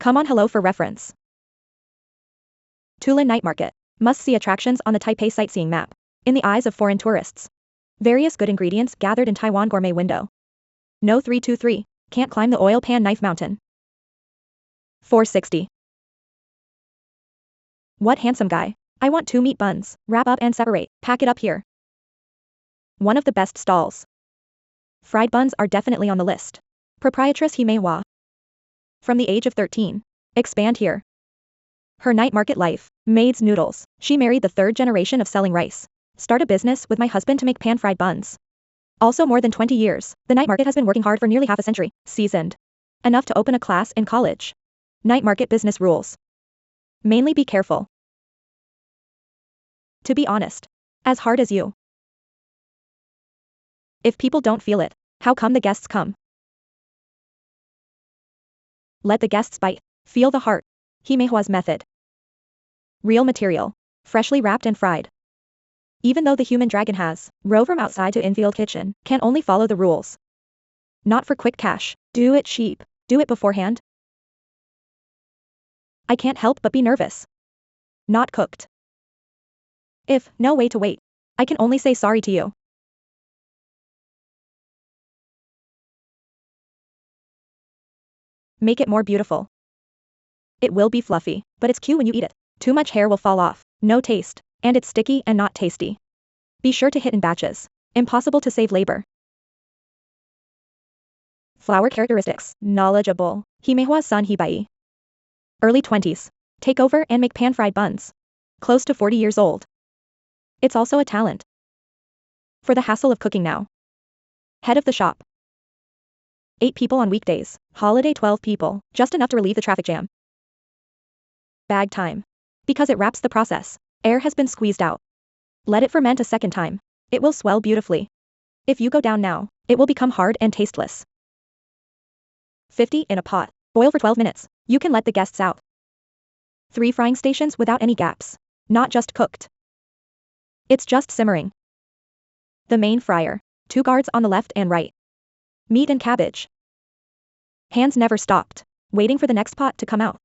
Come on hello for reference. Tulin Night Market. Must-see attractions on the Taipei sightseeing map. In the eyes of foreign tourists. Various good ingredients gathered in Taiwan gourmet window. No 323. Can't climb the oil pan knife mountain. 460. What handsome guy. I want 2 meat buns. Wrap up and separate. Pack it up here. One of the best stalls. Fried buns are definitely on the list. Proprietress He Mei Hua. From the age of 13. Expand here. Her night market life. Maid's noodles. She married the 3rd generation of selling rice. Start a business with my husband to make pan-fried buns. Also more than 20 years, the night market has been working hard for nearly half a century. Seasoned. Enough to open a class in college. Night market business rules. Mainly be careful. To be honest. As hard as you. If people don't feel it, how come the guests come? Let the guests bite. Feel the heart. He Mei Hua's method. Real material. Freshly wrapped and fried. Even though the human dragon has row from outside to infield kitchen, can only follow the rules. Not for quick cash. Do it cheap. Do it beforehand. I can't help but be nervous. Not cooked. If no way to wait. I can only say sorry to you. Make it more beautiful. It will be fluffy, but it's cute when you eat it. Too much hair will fall off. No taste. And it's sticky and not tasty. Be sure to hit in batches. Impossible to save labor. Flour characteristics. Knowledgeable. He Mei Hua's son He Bai. Early 20s. Take over and make pan-fried buns. Close to 40 years old. It's also a talent. For the hassle of cooking now. Head of the shop. 8 people on weekdays. Holiday 12 people. Just enough to relieve the traffic jam. Bag time. Because it wraps the process. Air has been squeezed out. Let it ferment a second time. It will swell beautifully. If you go down now, it will become hard and tasteless. 50 in a pot. Boil for 12 minutes. You can let the guests out. 3 frying stations without any gaps. Not just cooked. It's just simmering. The main fryer. 2 guards on the left and right. Meat and cabbage. Hands never stopped. Waiting for the next pot to come out.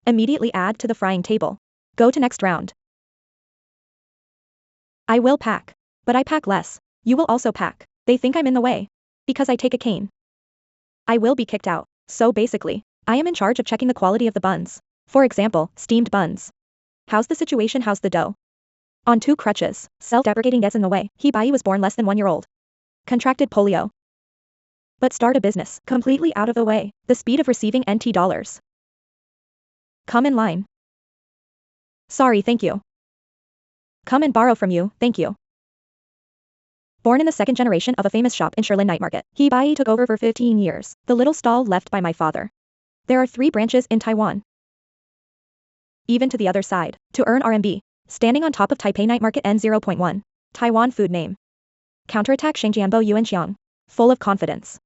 Immediately add to the frying table. Go to next round. I will pack. But I pack less. You will also pack. They think I'm in the way. Because I take a cane. I will be kicked out. So basically, I am in charge of checking the quality of the buns. For example, steamed buns. How's the situation? How's the dough? On 2 crutches, self-deprecating gets in the way. He Bai was born less than 1 year old. Contracted polio. But start a business, completely out of the way. The speed of receiving NT dollars. Come in line. Sorry, thank you. Come and borrow from you, thank you. Born in the 2nd generation of a famous shop in Shilin Night Market, He Bai took over for 15 years, the little stall left by my father. There are 3 branches in Taiwan. Even to the other side, to earn RMB. Standing on top of Taipei Night Market N0.1. Taiwan food name. Counterattack Shangjianbo Yuanxiang. Full of confidence.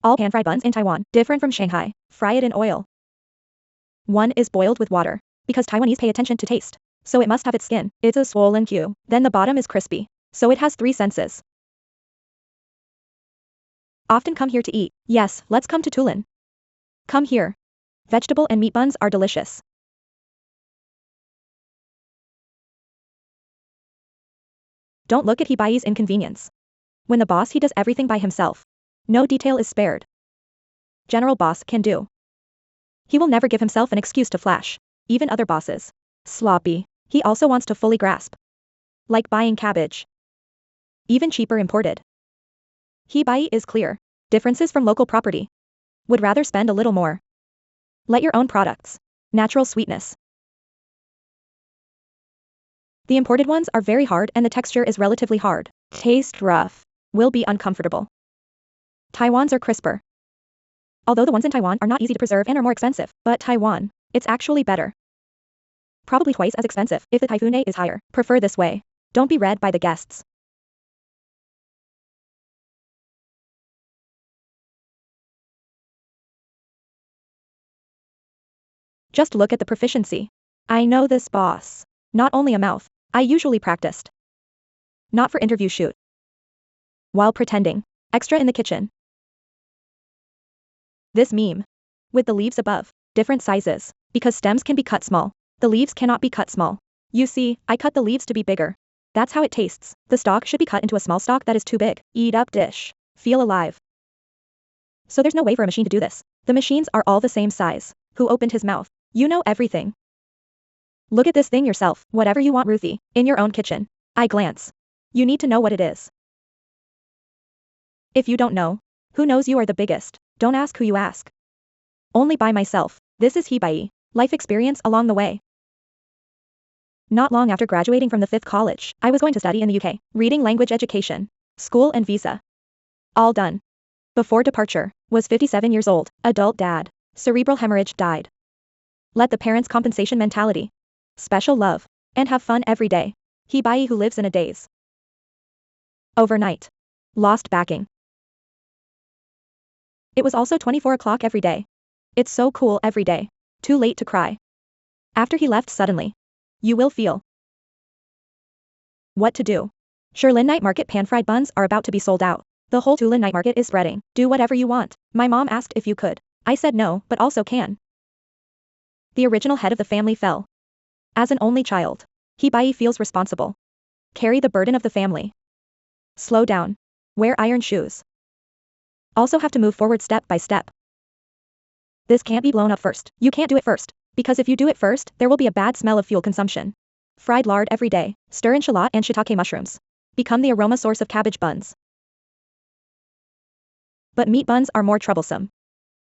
All pan-fried buns in Taiwan, different from Shanghai. Fry it in oil. 1 is boiled with water. Because Taiwanese pay attention to taste. So it must have its skin. It's a swollen hue. Then the bottom is crispy. So it has 3 senses. Often come here to eat. Yes, let's come to Tulin. Come here. Vegetable and meat buns are delicious. Don't look at He Bai's inconvenience. When the boss, he does everything by himself. No detail is spared. General boss can do. He will never give himself an excuse to flash. Even other bosses. Sloppy. He also wants to fully grasp. Like buying cabbage. Even cheaper imported. He Bai is clear. Differences from local property. Would rather spend a little more. Let your own products. Natural sweetness. The imported ones are very hard and the texture is relatively hard. Taste rough. Will be uncomfortable. Taiwan's are crisper. Although the ones in Taiwan are not easy to preserve and are more expensive, but Taiwan, it's actually better. Probably twice as expensive if the taifune is higher. Prefer this way. Don't be read by the guests. Just look at the proficiency. I know this boss. Not only a mouth. I usually practiced. Not for interview shoot. While pretending. Extra in the kitchen. This meme. With the leaves above. Different sizes. Because stems can be cut small. The leaves cannot be cut small. You see, I cut the leaves to be bigger. That's how it tastes. The stalk should be cut into a small stalk that is too big. Eat up dish. Feel alive. So there's no way for a machine to do this. The machines are all the same size. Who opened his mouth? You know everything. Look at this thing yourself. Whatever you want, Ruthie. In your own kitchen. I glance. You need to know what it is. If you don't know, who knows you are the biggest? Don't ask who you ask. Only by myself. This is Hibai. Life experience along the way. Not long after graduating from the 5th college, I was going to study in the UK, reading language education, school and visa. All done. Before departure, was 57 years old, adult dad, cerebral hemorrhage, died. Let the parents' compensation mentality. Special love. And have fun every day. Hibai who lives in a daze. Overnight. Lost backing. It was also 24 o'clock every day. It's so cool every day. Too late to cry. After he left suddenly. You will feel. What to do? Shirlin Night Market pan-fried buns are about to be sold out. The whole Tulin Night Market is spreading. Do whatever you want. My mom asked if you could. I said no, but also can. The original head of the family fell. As an only child. Hibai feels responsible. Carry the burden of the family. Slow down. Wear iron shoes. Also have to move forward step by step. This can't be blown up first. You can't do it first. Because if you do it first, there will be a bad smell of fuel consumption. Fried lard every day. Stir in shallot and shiitake mushrooms. Become the aroma source of cabbage buns. But meat buns are more troublesome.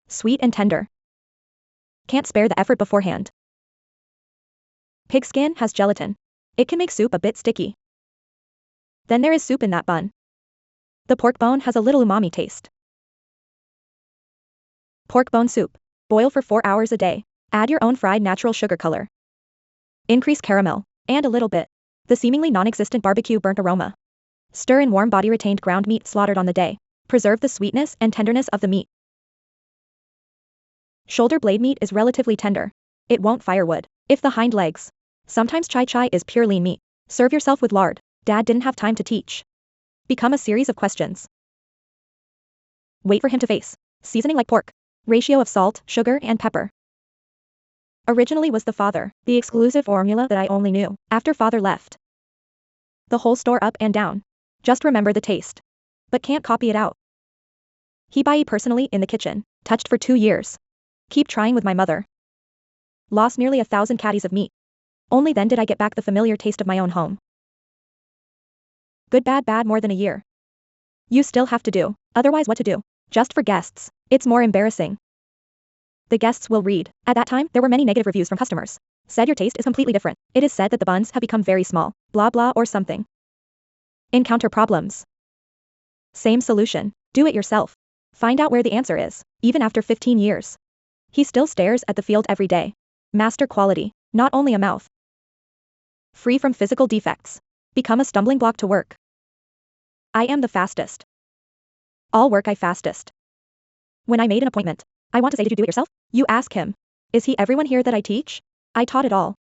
Sweet and tender. Can't spare the effort beforehand. Pig skin has gelatin. It can make soup a bit sticky. Then there is soup in that bun. The pork bone has a little umami taste. Pork bone soup. Boil for 4 hours a day. Add your own fried natural sugar color. Increase caramel. And a little bit. The seemingly non-existent barbecue burnt aroma. Stir in warm body retained ground meat slaughtered on the day. Preserve the sweetness and tenderness of the meat. Shoulder blade meat is relatively tender. It won't firewood. If the hind legs. Sometimes chai is pure lean meat. Serve yourself with lard. Dad didn't have time to teach. Become a series of questions. Wait for him to face. Seasoning like pork. Ratio of salt, sugar and pepper. Originally was the father, the exclusive formula that I only knew. After father left. The whole store up and down. Just remember the taste. But can't copy it out. Hibai personally in the kitchen. Touched for 2 years. Keep trying with my mother. Lost nearly 1,000 caddies of meat. Only then did I get back the familiar taste of my own home. Good bad more than a year. You still have to do. Otherwise what to do? Just for guests. It's more embarrassing. The guests will read. At that time, there were many negative reviews from customers. Said your taste is completely different. It is said that the buns have become very small. Blah blah or something. Encounter problems. Same solution. Do it yourself. Find out where the answer is. Even after 15 years. He still stares at the field every day. Master quality. Not only a mouth. Free from physical defects. Become a stumbling block to work. I am the fastest. All work I fastest. When I made an appointment. I want to say, did you do it yourself? You ask him. Is he everyone here that I teach? I taught it all.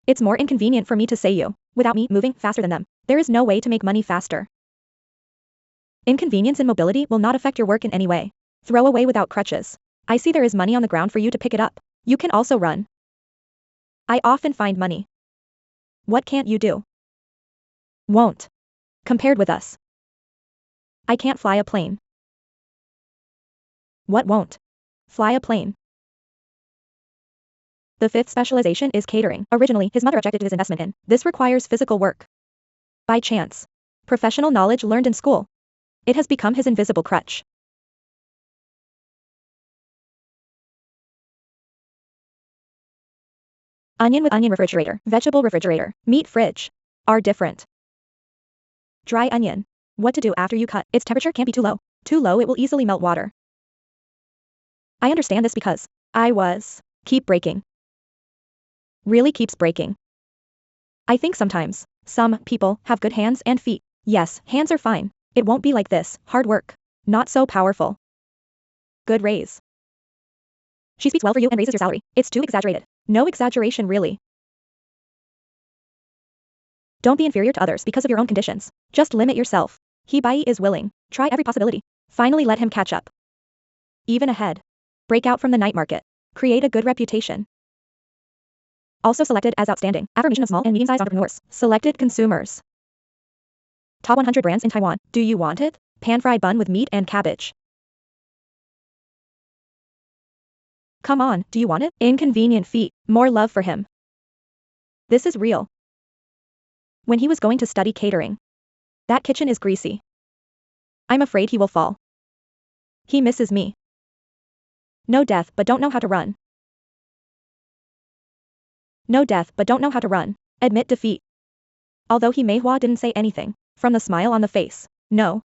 It's more inconvenient for me to say you. Without me moving faster than them. There is no way to make money faster. Inconvenience in mobility will not affect your work in any way. Throw away without crutches. I see there is money on the ground for you to pick it up. You can also run. I often find money. What can't you do? Won't. Compared with us. I can't fly a plane. What won't? Fly a plane. The 5th specialization is catering. Originally, his mother objected to his investment in. This requires physical work. By chance. Professional knowledge learned in school. It has become his invisible crutch. Onion with onion refrigerator, vegetable refrigerator, meat fridge. Are different. Dry onion. What to do after you cut. Its temperature can't be too low. Too low it will easily melt water. I understand this because keep breaking. Really keeps breaking. I think sometimes, some people have good hands and feet. Yes, hands are fine. It won't be like this, hard work. Not so powerful. Good raise. She speaks well for you and raises your salary. It's too exaggerated. No exaggeration really. Don't be inferior to others because of your own conditions. Just limit yourself. Hibai is willing. Try every possibility. Finally let him catch up. Even ahead. Break out from the night market. Create a good reputation. Also selected as outstanding. Affirmation of small and medium-sized entrepreneurs. Selected consumers. Top 100 brands in Taiwan. Do you want it? Pan-fried bun with meat and cabbage. Come on, do you want it? Inconvenient feat. More love for him. This is real. When he was going to study catering. That kitchen is greasy. I'm afraid he will fall. He misses me. No death but don't know how to run. No death but don't know how to run. Admit defeat. Although Mei-hua didn't say anything, from the smile on the face, no.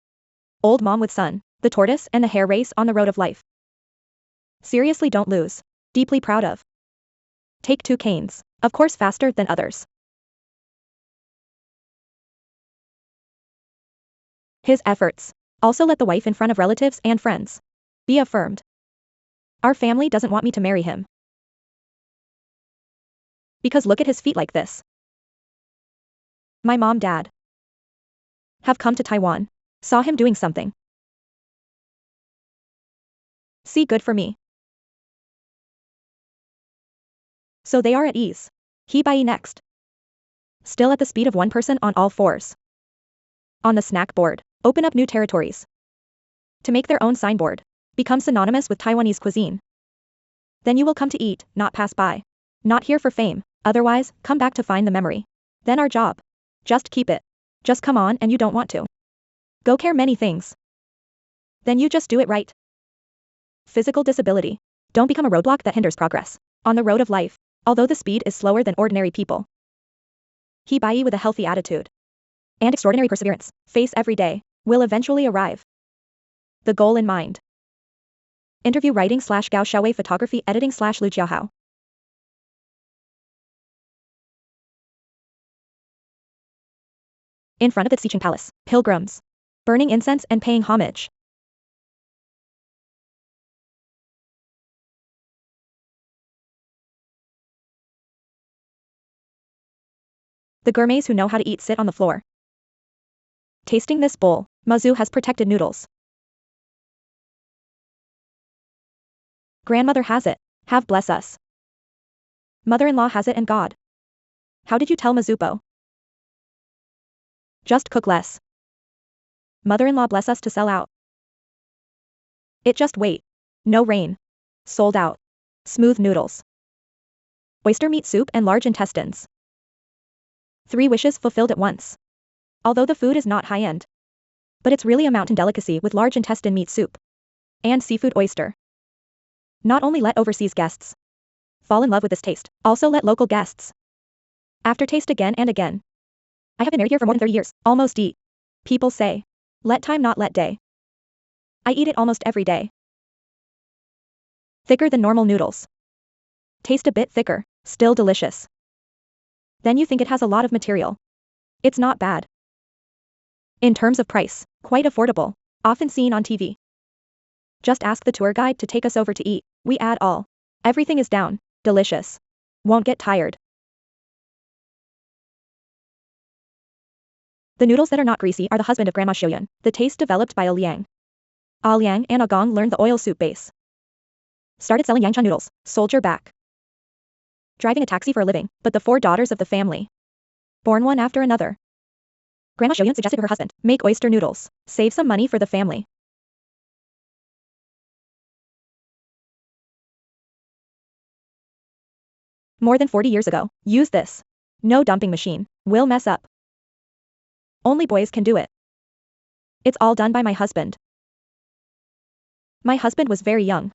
Old mom with son, the tortoise and the hare race on the road of life. Seriously, don't lose. Deeply proud of. Take 2 canes, of course faster than others. His efforts. Also let the wife in front of relatives and friends. Be affirmed. Our family doesn't want me to marry him. Because look at his feet like this. My mom, dad have come to Taiwan. Saw him doing something. See, good for me. So they are at ease. He bai next. Still at the speed of 1 person on all 4s. On the snack board. Open up new territories. To make their own signboard. Become synonymous with Taiwanese cuisine. Then you will come to eat, not pass by. Not here for fame, otherwise, come back to find the memory. Then our job. Just keep it. Just come on and you don't want to. Go care many things. Then you just do it right. Physical disability. Don't become a roadblock that hinders progress. On the road of life, although the speed is slower than ordinary people. He bai with a healthy attitude. And extraordinary perseverance, face every day, will eventually arrive. The goal in mind. Interview writing / Gao Xiaowei photography editing / Lu Jiaohao. In front of the Xiqing Palace, pilgrims. Burning incense and paying homage. The gourmets who know how to eat sit on the floor. Tasting this bowl, Mazu has protected noodles. Grandmother has it. Have bless us. Mother-in-law has it and God. How did you tell Mazupo? Just cook less. Mother-in-law bless us to sell out. It just wait. No rain. Sold out. Smooth noodles. Oyster meat soup and large intestines. 3 wishes fulfilled at once. Although the food is not high-end. But it's really a mountain delicacy with large intestine meat soup. And seafood oyster. Not only let overseas guests fall in love with this taste, also let local guests aftertaste again and again. I have been married here for more than 30 years, almost eat. People say, let time not let day. I eat it almost every day. Thicker than normal noodles. Taste a bit thicker, still delicious. Then you think it has a lot of material. It's not bad. In terms of price, quite affordable, often seen on TV. Just ask the tour guide to take us over to eat. We add all. Everything is down. Delicious. Won't get tired. The noodles that are not greasy are the husband of Grandma Xiuyun, the taste developed by A Liang. A Liang and A Gong learned the oil soup base. Started selling Yangcha noodles, soldier back. Driving a taxi for a living, but the 4 daughters of the family. Born one after another. Grandma Xiuyun suggested to her husband, make oyster noodles, save some money for the family. More than 40 years ago, use this. No dumping machine, will mess up. Only boys can do it. It's all done by my husband. My husband was very young.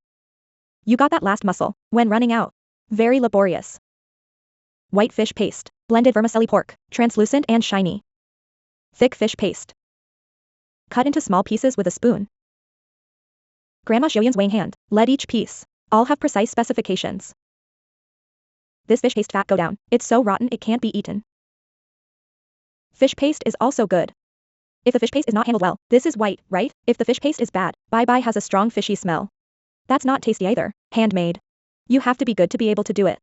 You got that last muscle, when running out. Very laborious. White fish paste, blended vermicelli pork, translucent and shiny. Thick fish paste. Cut into small pieces with a spoon. Grandma Xiuyun's weighing hand, led each piece. All have precise specifications. This fish paste fat go down, it's so rotten it can't be eaten. Fish paste is also good. If the fish paste is not handled well, this is white, right? If the fish paste is bad, bye-bye has a strong fishy smell. That's not tasty either, handmade. You have to be good to be able to do it.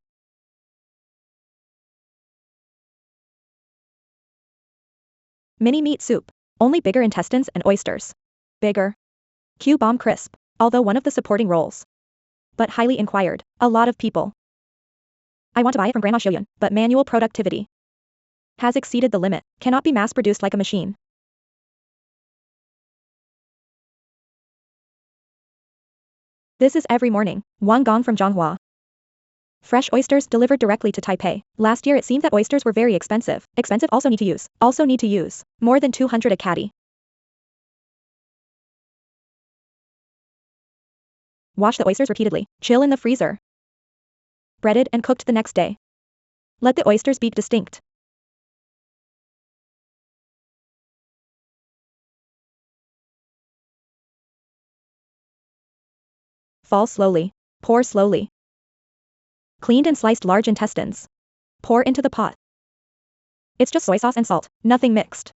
Mini meat soup. Only bigger intestines and oysters. Bigger. Q-bomb crisp, although one of the supporting roles but highly inquired. A lot of people. I want to buy it from Grandma Xiuyun, but manual productivity has exceeded the limit, cannot be mass-produced like a machine. This is every morning. Wang Gong from Zhonghua. Fresh oysters delivered directly to Taipei. Last year it seemed that oysters were very expensive. Expensive also need to use. More than 200 a caddy. Wash the oysters repeatedly. Chill in the freezer. Breaded and cooked the next day. Let the oysters be distinct. Fall slowly. Pour slowly. Cleaned and sliced large intestines. Pour into the pot. It's just soy sauce and salt, nothing mixed.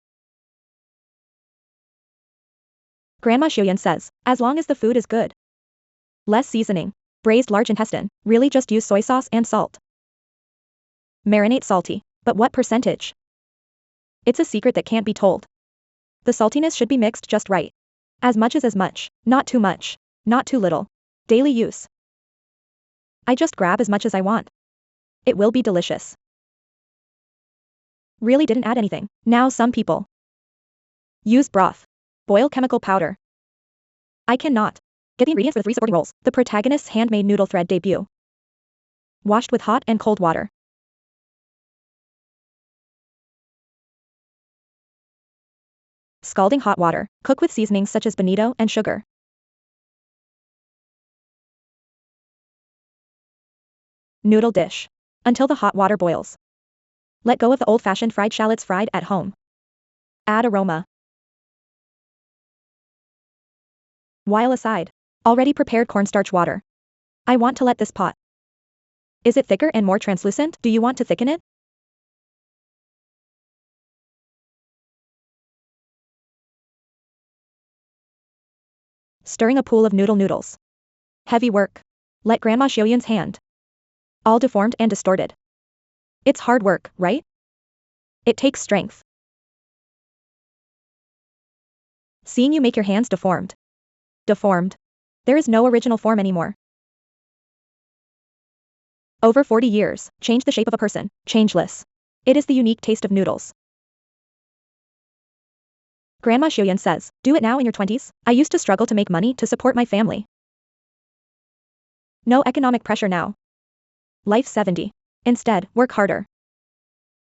Grandma Xiuyun says, as long as the food is good. Less seasoning. Braised large intestine, really just use soy sauce and salt. Marinate salty, but what percentage? It's a secret that can't be told. The saltiness should be mixed just right. As much, not too much, not too little. Daily use. I just grab as much as I want. It will be delicious. Really didn't add anything. Now some people use broth. Boil chemical powder. I cannot. Get the ingredients for the 3 supporting rolls. The protagonist's handmade noodle thread debut. Washed with hot and cold water. Scalding hot water. Cook with seasonings such as bonito and sugar. Noodle dish. Until the hot water boils. Let go of the old-fashioned fried shallots fried at home. Add aroma. While aside. Already prepared cornstarch water. I want to let this pot. Is it thicker and more translucent? Do you want to thicken it? Stirring a pool of noodles. Heavy work. Let Grandma Xiuyun's hand. All deformed and distorted. It's hard work, right? It takes strength. Seeing you make your hands deformed. Deformed. There is no original form anymore. Over 40 years, changed the shape of a person, changeless. It is the unique taste of noodles. Grandma Xiuyun says, do it now in your 20s. I used to struggle to make money to support my family. No economic pressure now. Life 70. Instead, work harder.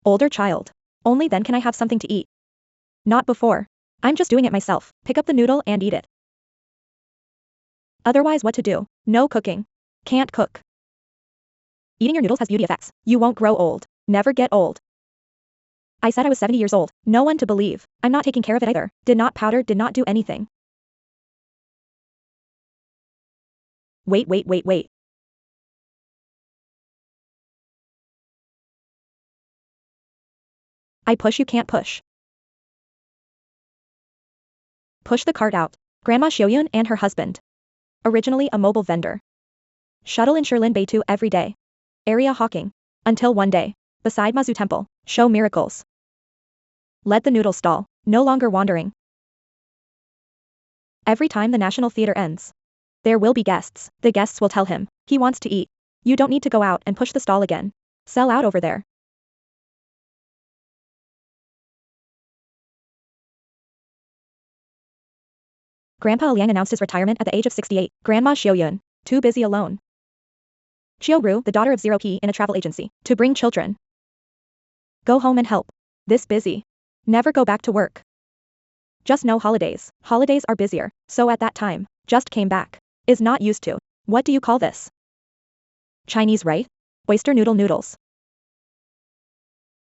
Older child. Only then can I have something to eat. Not before. I'm just doing it myself. Pick up the noodle and eat it. Otherwise what to do? No cooking. Can't cook. Eating your noodles has beauty effects. You won't grow old. Never get old. I said I was 70 years old. No one to believe. I'm not taking care of it either. Did not powder, did not do anything. Wait. I push, you can't push. Push the cart out. Grandma Xiuyun and her husband. Originally a mobile vendor. Shuttle in Shilin Beitu every day. Area hawking. Until one day. Beside Mazu Temple. Show miracles. Led the noodle stall. No longer wandering. Every time the National Theater ends. There will be guests. The guests will tell him. He wants to eat. You don't need to go out and push the stall again. Sell out over there. Grandpa Liang announced his retirement at the age of 68. Grandma Xiuyun. Too busy alone. Xiu Ru, the daughter of Zero P in a travel agency. To bring children. Go home and help. This busy. Never go back to work. Just no holidays. Holidays are busier. So at that time. Just came back. Is not used to. What do you call this? Chinese, right? Oyster noodles.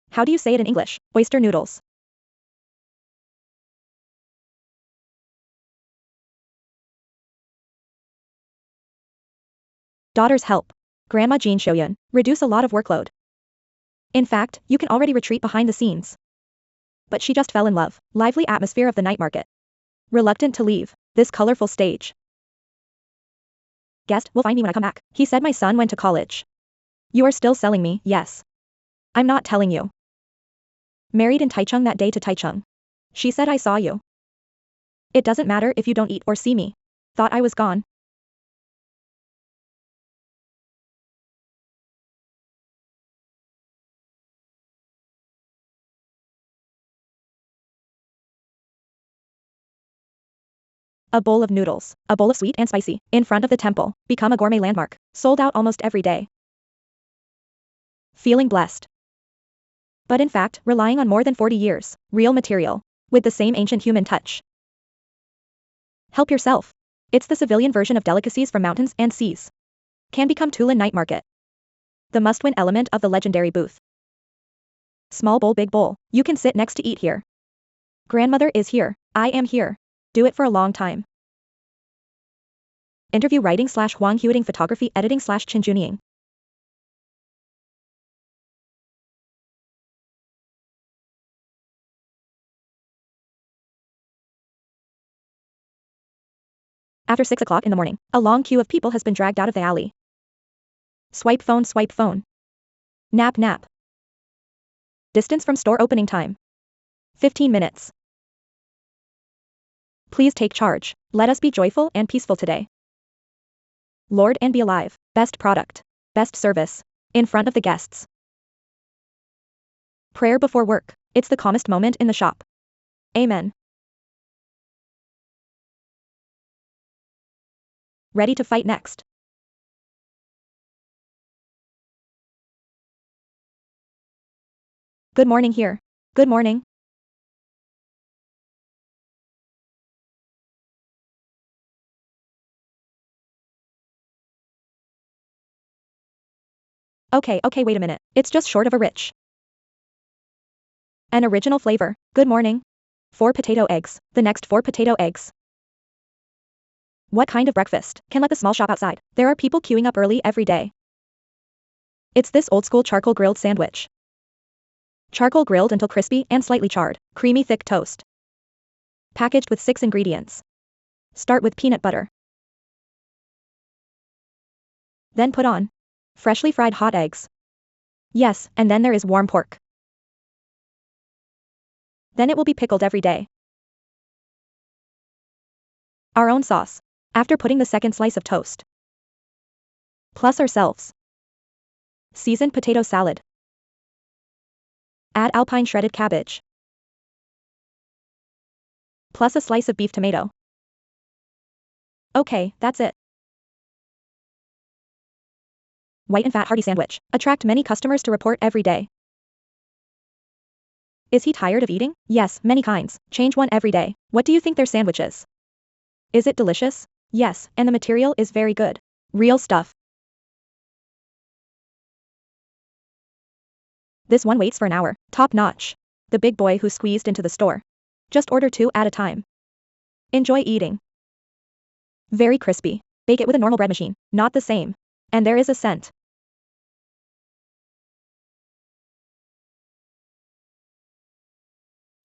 How do you say it in English? Oyster noodles. Daughter's help. Grandma Jean Xiuyun. Reduce a lot of workload. In fact, you can already retreat behind the scenes. But she just fell in love. Lively atmosphere of the night market. Reluctant to leave. This colorful stage. Guest will find me when I come back. He said my son went to college. You are still selling me, yes. I'm not telling you. Married in Taichung that day to Taichung. She said I saw you. It doesn't matter if you don't eat or see me. Thought I was gone. A bowl of noodles, a bowl of sweet and spicy, in front of the temple, become a gourmet landmark, sold out almost every day. Feeling blessed. But in fact, relying on more than 40 years, real material, with the same ancient human touch. Help yourself. It's the civilian version of delicacies from mountains and seas. Can become Tulin night market. The must-win element of the legendary booth. Small bowl, big bowl, you can sit next to eat here. Grandmother is here, I am here. Do it for a long time. Interview writing / Huang Huiting photography editing / Chin Junying. After 6 o'clock in the morning, a long queue of people has been dragged out of the alley. Swipe phone, swipe phone. Nap, nap. Distance from store opening time. 15 minutes. Please take charge. Let us be joyful and peaceful today. Lord and be alive. Best product. Best service. In front of the guests. Prayer before work. It's the calmest moment in the shop. Amen. Ready to fight next. Good morning here. Good morning. Okay, wait a minute. It's just short of a rich. An original flavor. Good morning. 4 potato eggs. The next 4 potato eggs. What kind of breakfast? Can let the small shop outside. There are people queuing up early every day. It's this old school charcoal grilled sandwich. Charcoal grilled until crispy and slightly charred. Creamy thick toast. Packaged with 6 ingredients. Start with peanut butter. Then put on freshly fried hot eggs. Yes, and then there is warm pork. Then it will be pickled every day. Our own sauce. After putting the second slice of toast. Plus ourselves. Seasoned potato salad. Add alpine shredded cabbage. Plus a slice of beef tomato. Okay, that's it. White and fat hearty sandwich. Attract many customers to report every day. Is he tired of eating? Yes, many kinds. Change one every day. What do you think their sandwich is? Is it delicious? Yes, and the material is very good. Real stuff. This one waits for an hour. Top notch. The big boy who squeezed into the store. Just order 2 at a time. Enjoy eating. Very crispy. Bake it with a normal bread machine. Not the same. And there is a scent.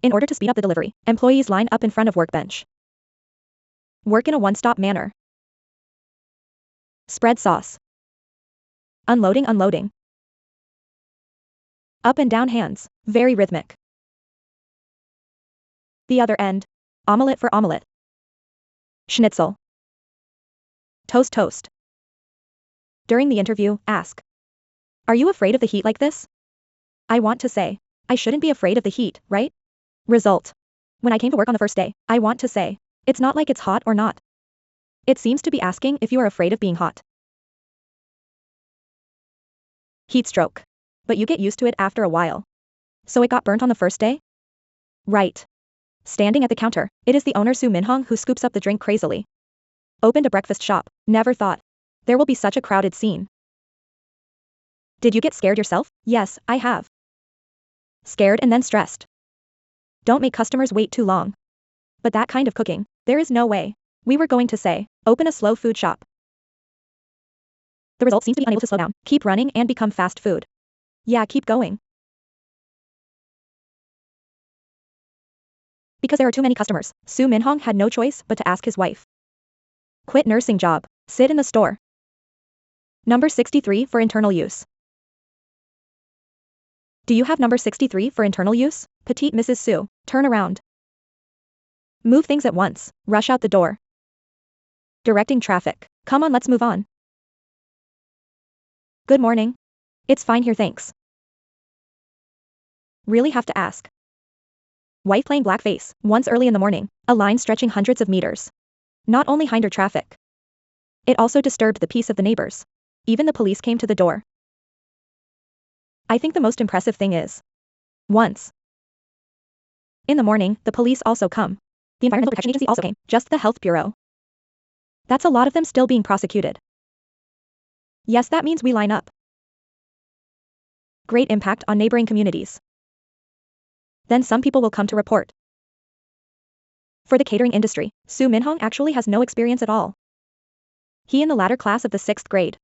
In order to speed up the delivery, employees line up in front of workbench. Work in a one-stop manner. Spread sauce. Unloading, unloading. Up and down hands, very rhythmic. The other end. Omelette for omelette. Schnitzel. Toast, toast. During the interview, ask. Are you afraid of the heat like this? I want to say. I shouldn't be afraid of the heat, right? Result. When I came to work on the first day, I want to say. It's not like it's hot or not. It seems to be asking if you are afraid of being hot. Heat stroke. But you get used to it after a while. So it got burnt on the first day? Right. Standing at the counter, it is the owner Su Minhong who scoops up the drink crazily. Opened a breakfast shop. Never thought. There will be such a crowded scene. Did you get scared yourself? Yes, I have. Scared and then stressed. Don't make customers wait too long. But that kind of cooking, there is no way. We were going to say, open a slow food shop. The result seems to be unable to slow down, keep running and become fast food. Yeah, keep going. Because there are too many customers, Su Minhong had no choice but to ask his wife. Quit nursing job. Sit in the store. Number 63 for internal use. Do you have number 63 for internal use? Petite Mrs. Su, turn around. Move things at once, rush out the door. Directing traffic. Come on, let's move on. Good morning. It's fine here, thanks. Really have to ask. Wife playing blackface, once early in the morning, a line stretching hundreds of meters. Not only hindered traffic, it also disturbed the peace of the neighbors. Even the police came to the door. I think the most impressive thing is, once in the morning, the police also come. The Environmental Protection Agency also came, just the Health Bureau. That's a lot of them still being prosecuted. Yes, that means we line up. Great impact on neighboring communities. Then some people will come to report. For the catering industry, Su Minhong actually has no experience at all. He in the latter class of the 6th grade.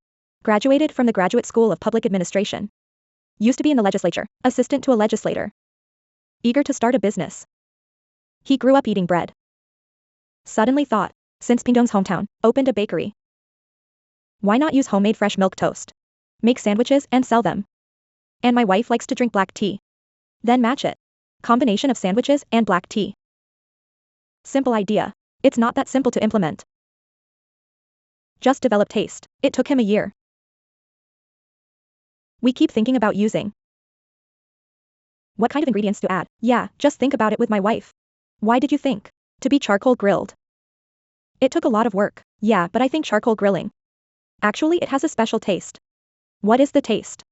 Graduated from the Graduate School of Public Administration. Used to be in the legislature, assistant to a legislator. Eager to start a business. He grew up eating bread. Suddenly thought, since Pingdong's hometown, opened a bakery. Why not use homemade fresh milk toast? Make sandwiches and sell them. And my wife likes to drink black tea. Then match it. Combination of sandwiches and black tea. Simple idea. It's not that simple to implement. Just develop taste. It took him a year. We keep thinking about using. What kind of ingredients to add? Yeah, just think about it with my wife. Why did you think? To be charcoal grilled. It took a lot of work. Yeah, but I think charcoal grilling. Actually, it has a special taste. What is the taste?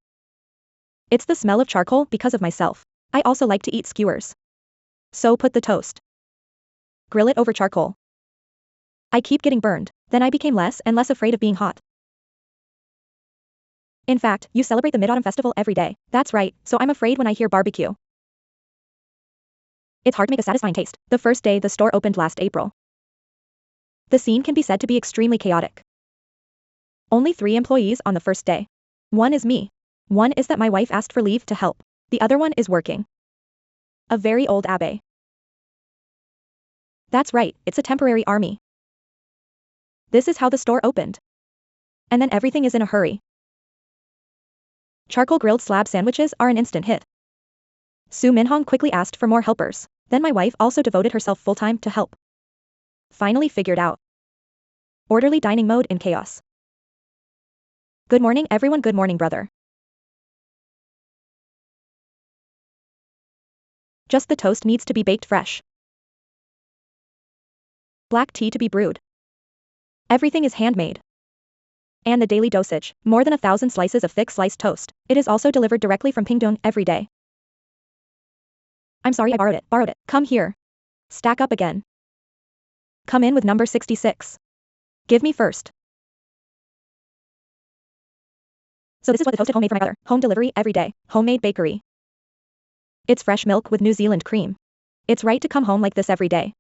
It's the smell of charcoal because of myself. I also like to eat skewers. So put the toast. Grill it over charcoal. I keep getting burned. Then I became less and less afraid of being hot. In fact, you celebrate the Mid-Autumn Festival every day. That's right, so I'm afraid when I hear barbecue. It's hard to make a satisfying taste. The first day the store opened last April. The scene can be said to be extremely chaotic. Only 3 employees on the first day. One is me. One is that my wife asked for leave to help. The other one is working. A very old abbé. That's right, it's a temporary army. This is how the store opened. And then everything is in a hurry. Charcoal grilled slab sandwiches are an instant hit. Su Minhong quickly asked for more helpers. Then my wife also devoted herself full-time to help. Finally figured out. Orderly dining mode in chaos. Good morning everyone, good morning brother. Just the toast needs to be baked fresh. Black tea to be brewed. Everything is handmade. And the daily dosage, more than 1,000 slices of thick sliced toast. It is also delivered directly from Pingdong every day. I'm sorry I borrowed it. Come here. Stack up again. Come in with number 66. Give me first. So this is what the toasted homemade for my brother. Home delivery every day. Homemade bakery. It's fresh milk with New Zealand cream. It's right to come home like this every day.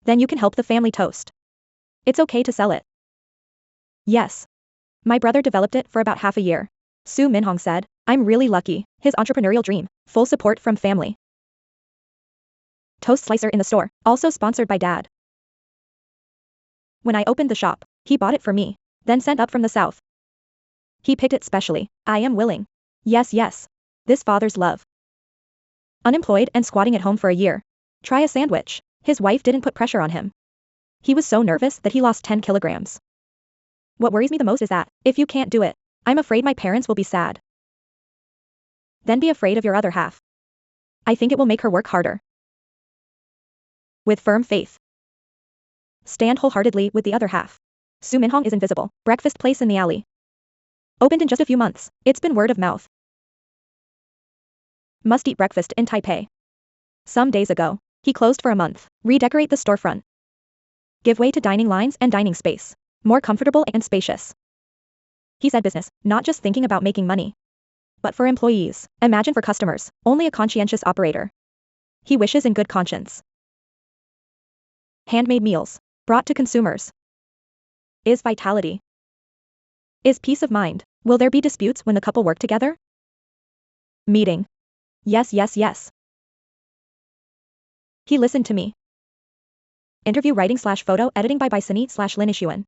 Then you can help the family toast. It's okay to sell it. Yes. My brother developed it for about half a year. Su Minhong said, I'm really lucky. His entrepreneurial dream. Full support from family. Toast slicer in the store, also sponsored by dad. When I opened the shop, he bought it for me, then sent up from the south. He picked it specially. I am willing. Yes. This father's love. Unemployed and squatting at home for a year. Try a sandwich. His wife didn't put pressure on him. He was so nervous that he lost 10 kilograms. What worries me the most is that, if you can't do it, I'm afraid my parents will be sad. Then be afraid of your other half. I think it will make her work harder. With firm faith. Stand wholeheartedly with the other half. Su Minhong is invisible. Breakfast place in the alley. Opened in just a few months. It's been word of mouth. Must eat breakfast in Taipei. Some days ago, he closed for a month. Redecorate the storefront. Give way to dining lines and dining space. More comfortable and spacious. He said business, not just thinking about making money. But for employees. Imagine for customers, only a conscientious operator. He wishes in good conscience. Handmade meals. Brought to consumers. Is vitality. Is peace of mind. Will there be disputes when the couple work together? Meeting. Yes. He listened to me. Interview writing / photo editing by Sini / Lin Ishuan.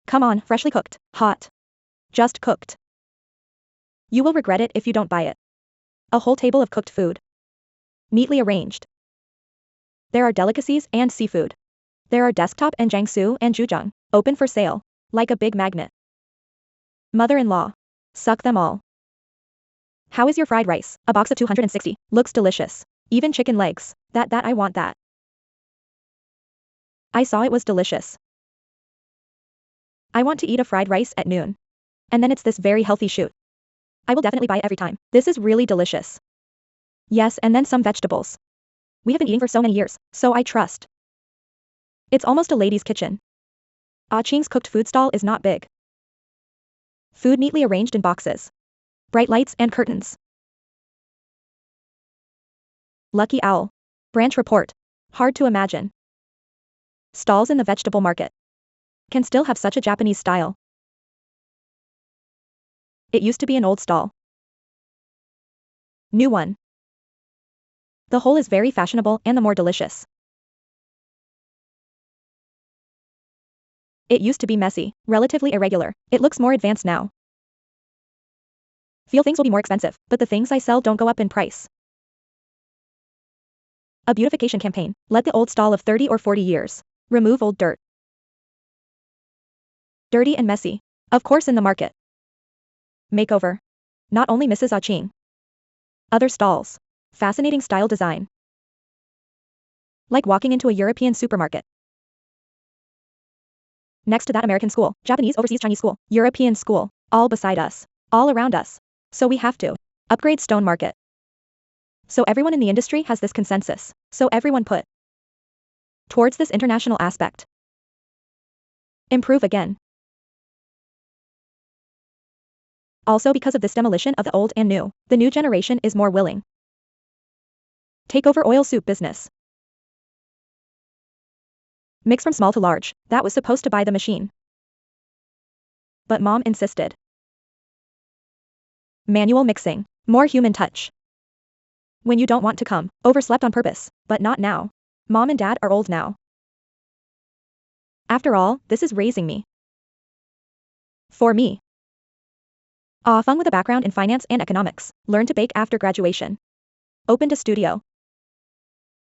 Come on, freshly cooked, hot. Just cooked. You will regret it if you don't buy it. A whole table of cooked food. Neatly arranged. There are delicacies and seafood. There are desktop and Jiangsu and Zhejiang, open for sale, like a big magnet. Mother-in-law. Suck them all. How is your fried rice? A box of 260. Looks delicious. Even chicken legs. That I want that. I saw it was delicious. I want to eat a fried rice at noon. And then it's this very healthy shoot. I will definitely buy it every time. This is really delicious. Yes, and then some vegetables. We have been eating for so many years, so I trust. It's almost a lady's kitchen. Ah Ching's cooked food stall is not big. Food neatly arranged in boxes. Bright lights and curtains. Lucky owl. Branch report. Hard to imagine. Stalls in the vegetable market. Can still have such a Japanese style. It used to be an old stall. New one. The whole is very fashionable and the more delicious. It used to be messy, relatively irregular. It looks more advanced now. Feel things will be more expensive, but the things I sell don't go up in price. A beautification campaign. Let the old stall of 30 or 40 years. Remove old dirt. Dirty and messy. Of course in the market. Makeover. Not only Mrs. Ah Ching. Other stalls. Fascinating style design. Like walking into a European supermarket. Next to that American school, Japanese overseas Chinese school, European school, all beside us, all around us. So we have to upgrade stone market. So everyone in the industry has this consensus. So everyone put towards this international aspect. Improve again. Also because of this demolition of the old and new, the new generation is more willing. Take over oil soup business. Mix from small to large. That was supposed to buy the machine. But mom insisted. Manual mixing. More human touch. When you don't want to come, overslept on purpose, but not now. Mom and dad are old now. After all, this is raising me. For me. Fung with a background in finance and economics, learned to bake after graduation. Opened a studio.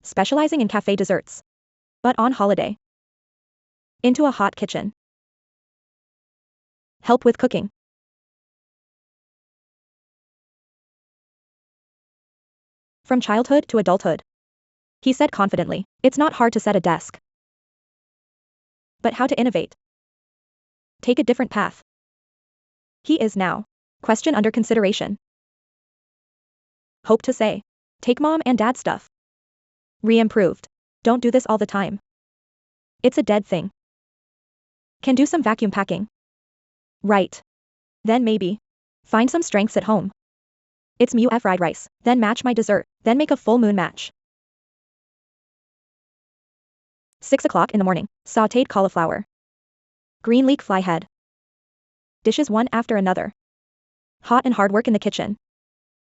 Specializing in cafe desserts. But on holiday. Into a hot kitchen. Help with cooking. From childhood to adulthood. He said confidently, it's not hard to set a desk. But how to innovate? Take a different path. He is now. Question under consideration. Hope to say. Take mom and dad stuff. Re-improved. Don't do this all the time. It's a dead thing. Can do some vacuum packing. Right. Then maybe. Find some strengths at home. It's mu fried rice, then match my dessert, then make a full moon match. 6 o'clock in the morning, sautéed cauliflower. Green leek fly head. Dishes one after another. Hot and hard work in the kitchen.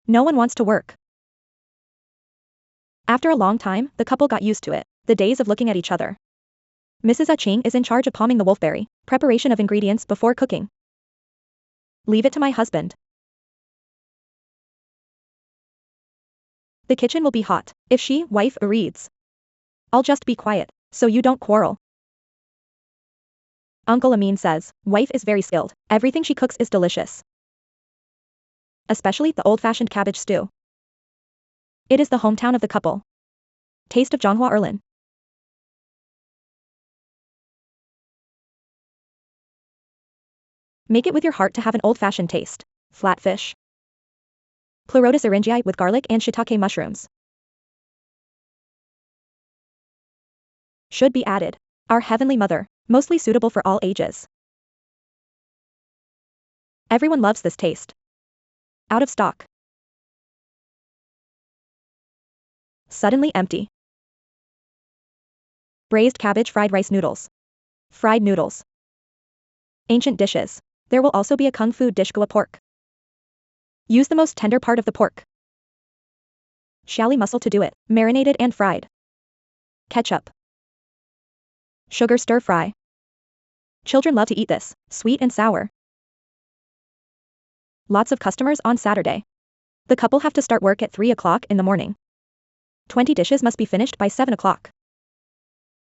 No one wants to work. After a long time, the couple got used to it, the days of looking at each other. Mrs. Ah Ching is in charge of palming the wolfberry, preparation of ingredients before cooking. Leave it to my husband. The kitchen will be hot, if she, wife, reads. I'll just be quiet, so you don't quarrel. Uncle Amin says, wife is very skilled, everything she cooks is delicious. Especially the old-fashioned cabbage stew. It is the hometown of the couple. Taste of Zhonghua Erlin. Make it with your heart to have an old-fashioned taste. Flatfish. Pleurotus eringii with garlic and shiitake mushrooms. Should be added. Our Heavenly Mother, mostly suitable for all ages. Everyone loves this taste. Out of stock. Suddenly empty. Braised cabbage fried rice noodles. Fried noodles. Ancient dishes. There will also be a kung fu dish gua pork. Use the most tender part of the pork. Shally muscle to do it, marinated and fried. Ketchup. Sugar stir fry. Children love to eat this, sweet and sour. Lots of customers on Saturday. The couple have to start work at 3 o'clock in the morning. 20 dishes must be finished by 7 o'clock.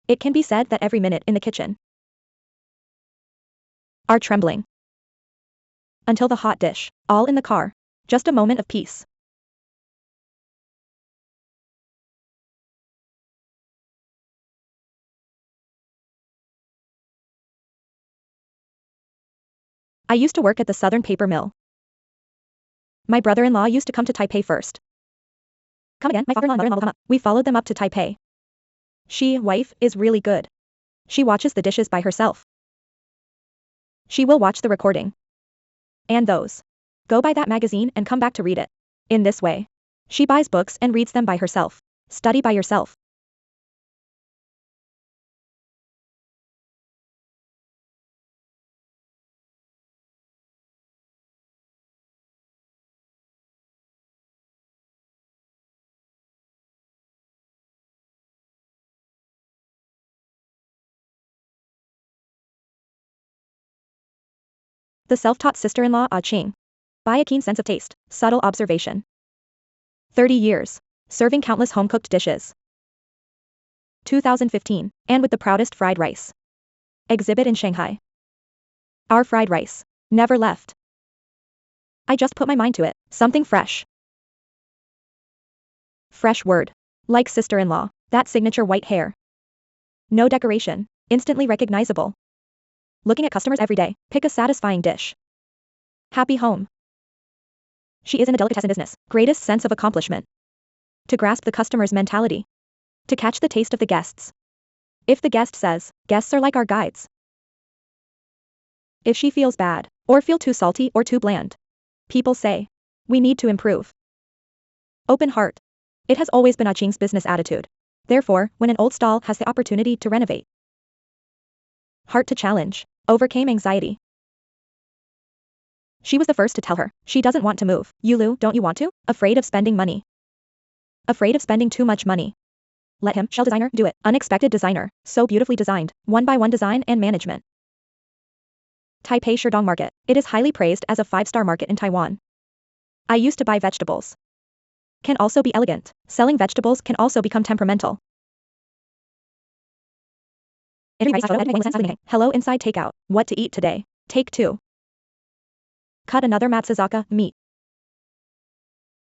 It can be said that every minute in the kitchen are trembling. Until the hot dish, all in the car, Just a moment of peace. I used to work at the Southern Paper Mill. My brother-in-law used to come to Taipei first. Come again, my father-in-law and mother-in-law will come up. We followed them up to Taipei. Wife, is really good. She watches the dishes by herself. She will watch the recording. And those. Go buy that magazine and come back to read it. In this way. She buys books and reads them by herself. Study by yourself. The self-taught sister-in-law Ching. By a keen sense of taste, subtle observation. 30 years. Serving countless home-cooked dishes. 2015. And with the proudest fried rice. Exhibit in Shanghai. Our fried rice. Never left. I just put my mind to it. Something fresh. Fresh word. Like sister-in-law. That signature white hair. No decoration. Instantly recognizable. Looking at customers every day, pick a satisfying dish. Happy home. She is in the delicatessen business. Greatest sense of accomplishment. To grasp the customer's mentality. To catch the taste of the guests. If the guest says, guests are like our guides. If she feels bad, or feel too salty or too bland. People say, we need to improve. Open heart. It has always been Ching's business attitude. Therefore, when an old stall has the opportunity to renovate. Heart to challenge. Overcame anxiety. She was the first to tell her, she doesn't want to move. Yulu, don't you want to? Afraid of spending money. Afraid of spending too much money. Let him, shell designer, do it. Unexpected designer. So beautifully designed. One-by-one design and management. Taipei Sherdong Market. It is highly praised as a 5-star market in Taiwan. I used to buy vegetables. Can also be elegant. Selling vegetables can also become temperamental. Hello inside takeout. What to eat today? Take 2. Cut another matsuzaka, meat.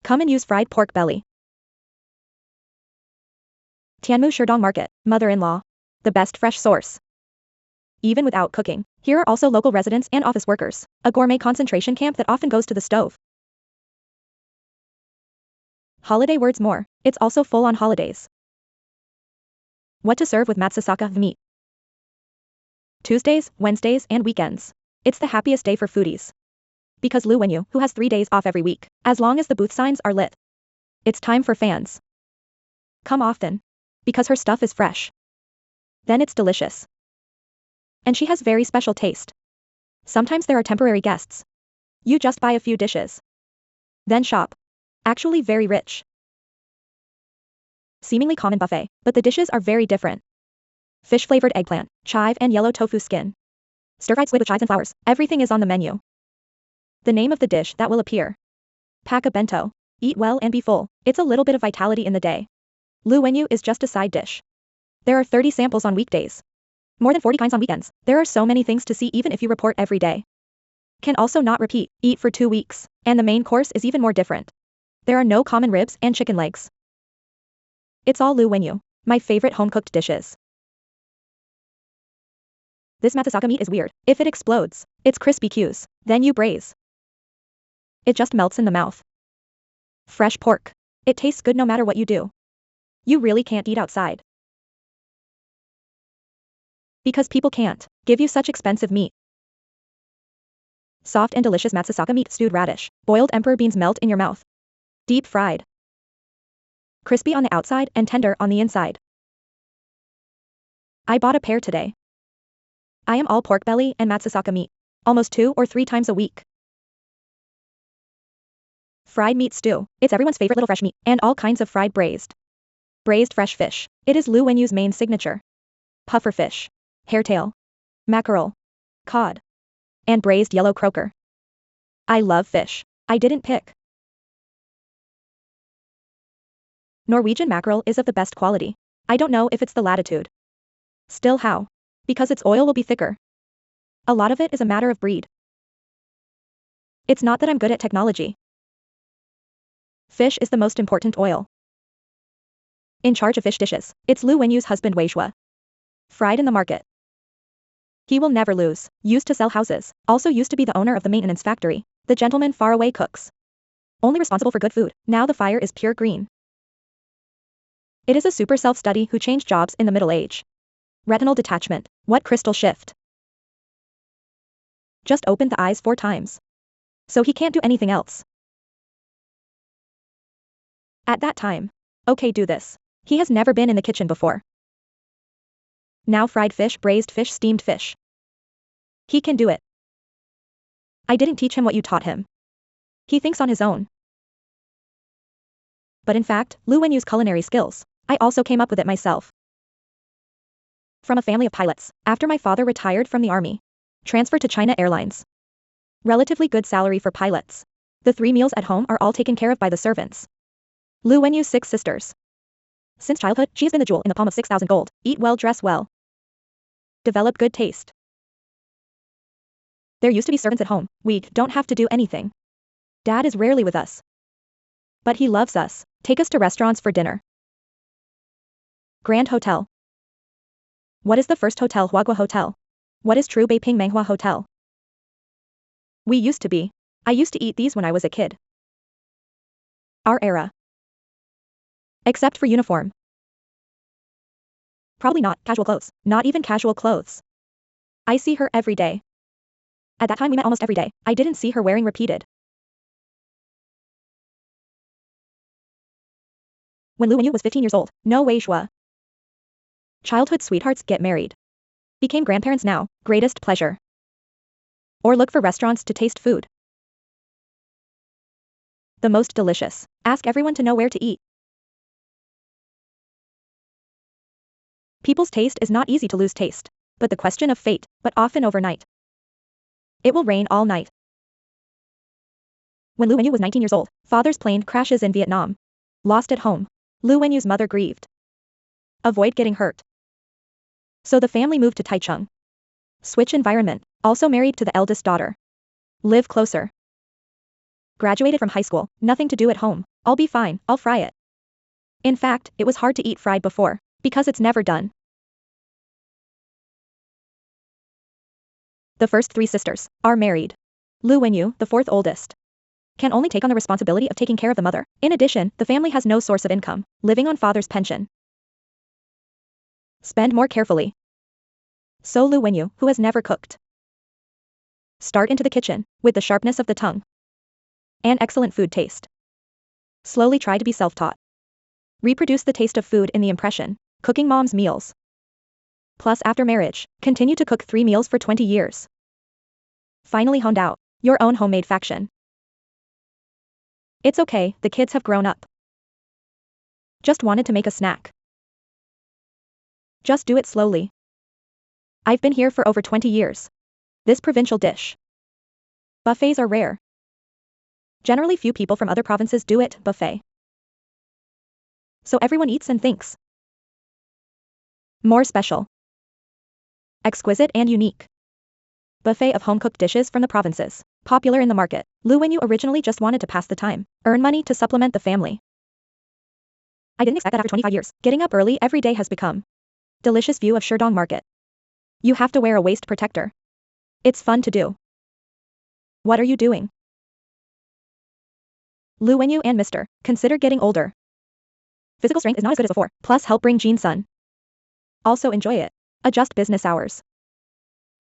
Come and use fried pork belly. Tianmu Sherdong Market, mother-in-law. The best fresh source. Even without cooking, here are also local residents and office workers. A gourmet concentration camp that often goes to the stove. Holiday words more. It's also full on holidays. What to serve with matsuzaka, meat. Tuesdays, Wednesdays, and weekends. It's the happiest day for foodies. Because Lu Wenyu, who has 3 days off every week, as long as the booth signs are lit. It's time for fans. Come often. Because her stuff is fresh. Then it's delicious. And she has very special taste. Sometimes there are temporary guests. You just buy a few dishes. Then shop. Actually very rich. Seemingly common buffet, but the dishes are very different. Fish-flavored eggplant, chive and yellow tofu skin. Stir-fried squid with chives and flowers. Everything is on the menu. The name of the dish that will appear. Pack a bento. Eat well and be full. It's a little bit of vitality in the day. Lu Wenyu is just a side dish. There are 30 samples on weekdays. More than 40 kinds on weekends. There are so many things to see even if you report every day. Can also not repeat. Eat for 2 weeks. And the main course is even more different. There are no common ribs and chicken legs. It's all Lu Wenyu. My favorite home-cooked dishes. This matsuzaka meat is weird. If it explodes, it's crispy cues. Then you braise. It just melts in the mouth. Fresh pork. It tastes good no matter what you do. You really can't eat outside. Because people can't give you such expensive meat. Soft and delicious matsuzaka meat, stewed radish. Boiled emperor beans melt in your mouth. Deep fried. Crispy on the outside and tender on the inside. I bought a pair today. I am all pork belly and matsuzaka meat. Almost 2 or 3 times a week. Fried meat stew. It's everyone's favorite little fresh meat, and all kinds of fried braised. Braised fresh fish. It is Lu Wenyu's main signature. Puffer fish. Hairtail. Mackerel. Cod. And braised yellow croaker. I love fish. I didn't pick. Norwegian mackerel is of the best quality. I don't know if it's the latitude. Still how? Because its oil will be thicker. A lot of it is a matter of breed. It's not that I'm good at technology. Fish is the most important oil. In charge of fish dishes, it's Lu Wenyu's husband Wei Shua. Fried in the market. He will never lose. Used to sell houses, also used to be the owner of the maintenance factory. The gentleman far away cooks. Only responsible for good food. Now the fire is pure green. It is a super self-study who changed jobs in the middle age. Retinal detachment. What crystal shift? Just opened the eyes 4 times. So he can't do anything else. At that time. Okay, do this. He has never been in the kitchen before. Now fried fish, braised fish, steamed fish. He can do it. I didn't teach him what you taught him. He thinks on his own. But in fact, Lu Wenyu's culinary skills, I also came up with it myself. From a family of pilots, after my father retired from the army. Transferred to China Airlines. Relatively good salary for pilots. The 3 meals at home are all taken care of by the servants. Lu Wenyu's 6 sisters. Since childhood, she has been the jewel in the palm of 6,000 gold. Eat well, dress well. Develop good taste. There used to be servants at home. We don't have to do anything. Dad is rarely with us. But he loves us. Take us to restaurants for dinner. Grand Hotel. What is the first hotel? Huagua Hotel. What is true Beiping Menghua Hotel? We used to be. I used to eat these when I was a kid. Our era. Except for uniform. Probably not casual clothes. Not even casual clothes. I see her every day. At that time we met almost every day. I didn't see her wearing repeated. When Lu Wenyu was 15 years old, no Wei Shua. Childhood sweethearts get married. Became grandparents now, greatest pleasure. Or look for restaurants to taste food. The most delicious. Ask everyone to know where to eat. People's taste is not easy to lose taste. But the question of fate, but often overnight. It will rain all night. When Lu Wenyu was 19 years old, father's plane crashes in Vietnam. Lost at home. Lu Wenyu's mother grieved. Avoid getting hurt. So the family moved to Taichung. Switch environment, also married to the eldest daughter. Live closer. Graduated from high school, nothing to do at home. I'll be fine, I'll fry it. In fact, it was hard to eat fried before, because it's never done. The first 3 sisters are married. Lu Wenyu, the 4th oldest, can only take on the responsibility of taking care of the mother. In addition, the family has no source of income, living on father's pension. Spend more carefully. So Lu Wenyu, who has never cooked, start into the kitchen, with the sharpness of the tongue. And excellent food taste. Slowly try to be self-taught. Reproduce the taste of food in the impression, cooking mom's meals. Plus after marriage, continue to cook 3 meals for 20 years. Finally honed out, your own homemade faction. It's okay, the kids have grown up. Just wanted to make a snack. Just do it slowly. I've been here for over 20 years. This provincial dish. Buffets are rare. Generally few people from other provinces do it, buffet. So everyone eats and thinks. More special. Exquisite and unique. Buffet of home-cooked dishes from the provinces. Popular in the market. Lu Wenyu originally just wanted to pass the time, earn money to supplement the family. I didn't expect that after 25 years, getting up early every day has become. Delicious view of Sherdong Market. You have to wear a waist protector. It's fun to do. What are you doing? Lu Wenyu and Mr. Consider getting older. Physical strength is not as good as before, plus help bring Gene Sun. Also enjoy it. Adjust business hours.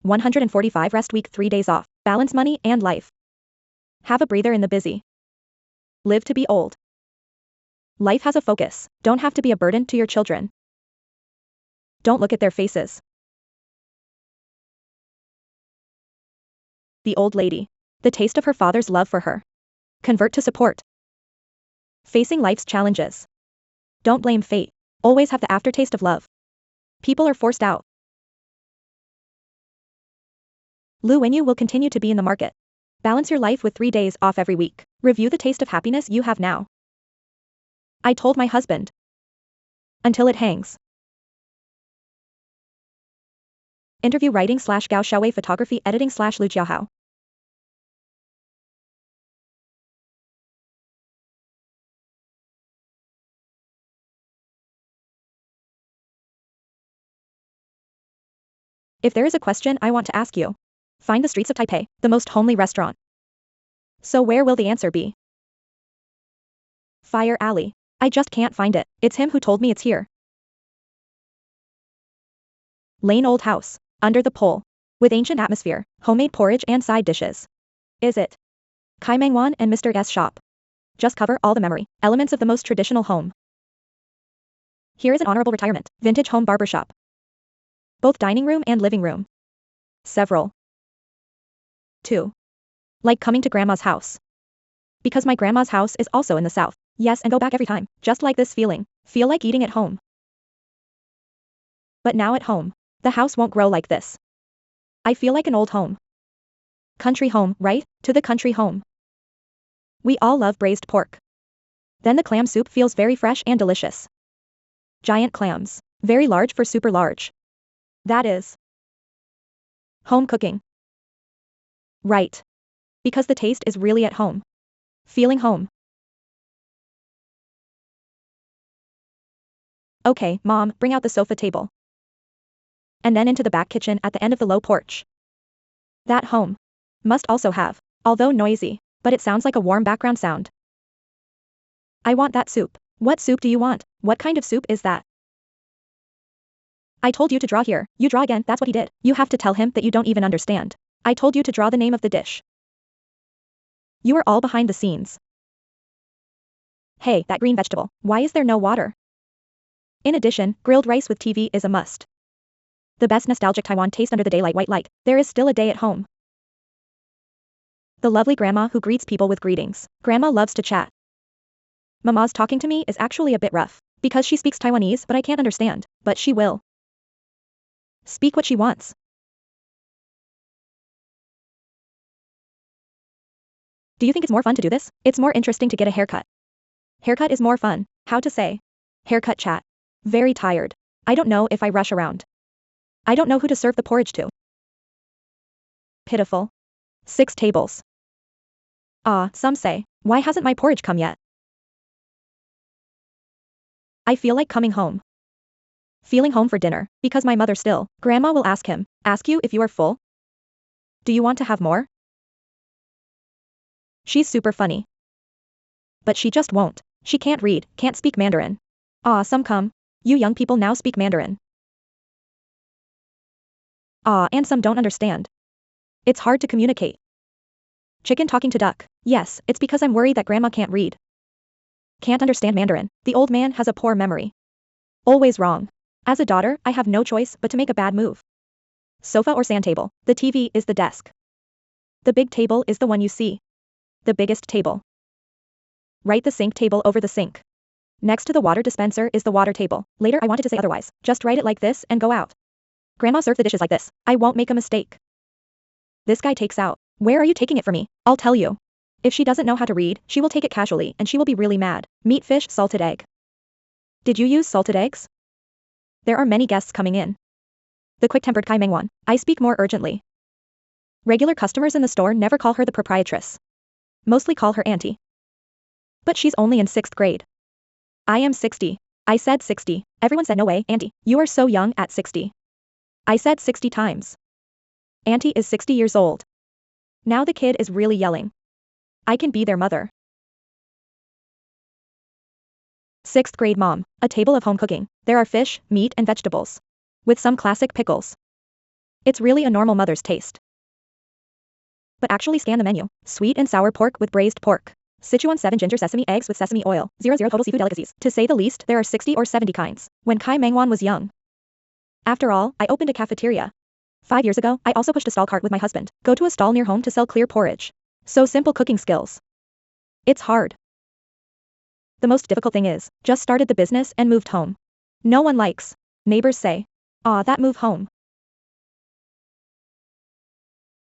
145 rest week 3 days off, balance money and life. Have a breather in the busy. Live to be old. Life has a focus, don't have to be a burden to your children. Don't look at their faces. The old lady. The taste of her father's love for her. Convert to support. Facing life's challenges. Don't blame fate. Always have the aftertaste of love. People are forced out. Lu Wenyu will continue to be in the market. Balance your life with 3 days off every week. Review the taste of happiness you have now. I told my husband. Until it hangs. Interview writing / Gao Xiaowei photography editing / Lu Jiahao. If there is a question I want to ask you, find the streets of Taipei, the most homely restaurant. So where will the answer be? Fire alley. I just can't find it. It's him who told me it's here. Lane old house. Under the pole. With ancient atmosphere, homemade porridge and side dishes. Is it? Kai Mangwan and Mr. S shop. Just cover all the memory elements of the most traditional home. Here is an honorable retirement, vintage home barbershop. Both dining room and living room. Several. 2. Like coming to grandma's house. Because my grandma's house is also in the south. Yes, and go back every time, just like this feeling. Feel like eating at home. But now at home, the house won't grow like this. I feel like an old home. Country home, right? To the country home. We all love braised pork. Then the clam soup feels very fresh and delicious. Giant clams. Very large for super large. That is home cooking. Right. Because the taste is really at home. Feeling home. Okay, Mom, bring out the sofa table. And then into the back kitchen at the end of the low porch. That home must also have, although noisy, but it sounds like a warm background sound. I want that soup. What soup do you want? What kind of soup is that? I told you to draw here. You draw again, that's what he did. You have to tell him that you don't even understand. I told you to draw the name of the dish. You are all behind the scenes. Hey, that green vegetable. Why is there no water? In addition, grilled rice with TV is a must. The best nostalgic Taiwan taste under the daylight white light. There is still a day at home. The lovely grandma who greets people with greetings. Grandma loves to chat. Mama's talking to me is actually a bit rough. Because she speaks Taiwanese but I can't understand. But she will speak what she wants. Do you think it's more fun to do this? It's more interesting to get a haircut. Haircut is more fun. How to say? Haircut chat. Very tired. I don't know if I rush around. I don't know who to serve the porridge to. Pitiful. 6 tables. Some say, why hasn't my porridge come yet? I feel like coming home. Feeling home for dinner, because my mother still. Grandma will ask him, ask you if you are full? Do you want to have more? She's super funny. But she just won't. She can't read, can't speak Mandarin. Some come. You young people now speak Mandarin. And some don't understand. It's hard to communicate. Chicken talking to duck. Yes, it's because I'm worried that grandma can't read. Can't understand Mandarin. The old man has a poor memory. Always wrong. As a daughter, I have no choice but to make a bad move. Sofa or sand table. The TV is the desk. The big table is the one you see. The biggest table. Write the sink table over the sink. Next to the water dispenser is the water table. Later I wanted to say otherwise. Just write it like this and go out. Grandma served the dishes like this. I won't make a mistake. This guy takes out. Where are you taking it for me? I'll tell you. If she doesn't know how to read, she will take it casually and she will be really mad. Meat, fish, salted egg. Did you use salted eggs? There are many guests coming in. The quick-tempered Kai Mengwan. I speak more urgently. Regular customers in the store never call her the proprietress. Mostly call her auntie. But she's only in 6th grade. I am 60. I said 60. Everyone said no way, auntie. You are so young at 60. I said 60 times. Auntie is 60 years old. Now the kid is really yelling. I can be their mother. 6th grade mom. A table of home cooking. There are fish, meat and vegetables. With some classic pickles. It's really a normal mother's taste. But actually scan the menu. Sweet and sour pork with braised pork. Sichuan 7 ginger sesame eggs with sesame oil. 00 total seafood delicacies. To say the least, there are 60 or 70 kinds. When Kai Mengwan was young. After all, I opened a cafeteria. 5 years ago, I also pushed a stall cart with my husband. Go to a stall near home to sell clear porridge. So simple cooking skills. It's hard. The most difficult thing is, just started the business and moved home. No one likes. Neighbors say. That move home.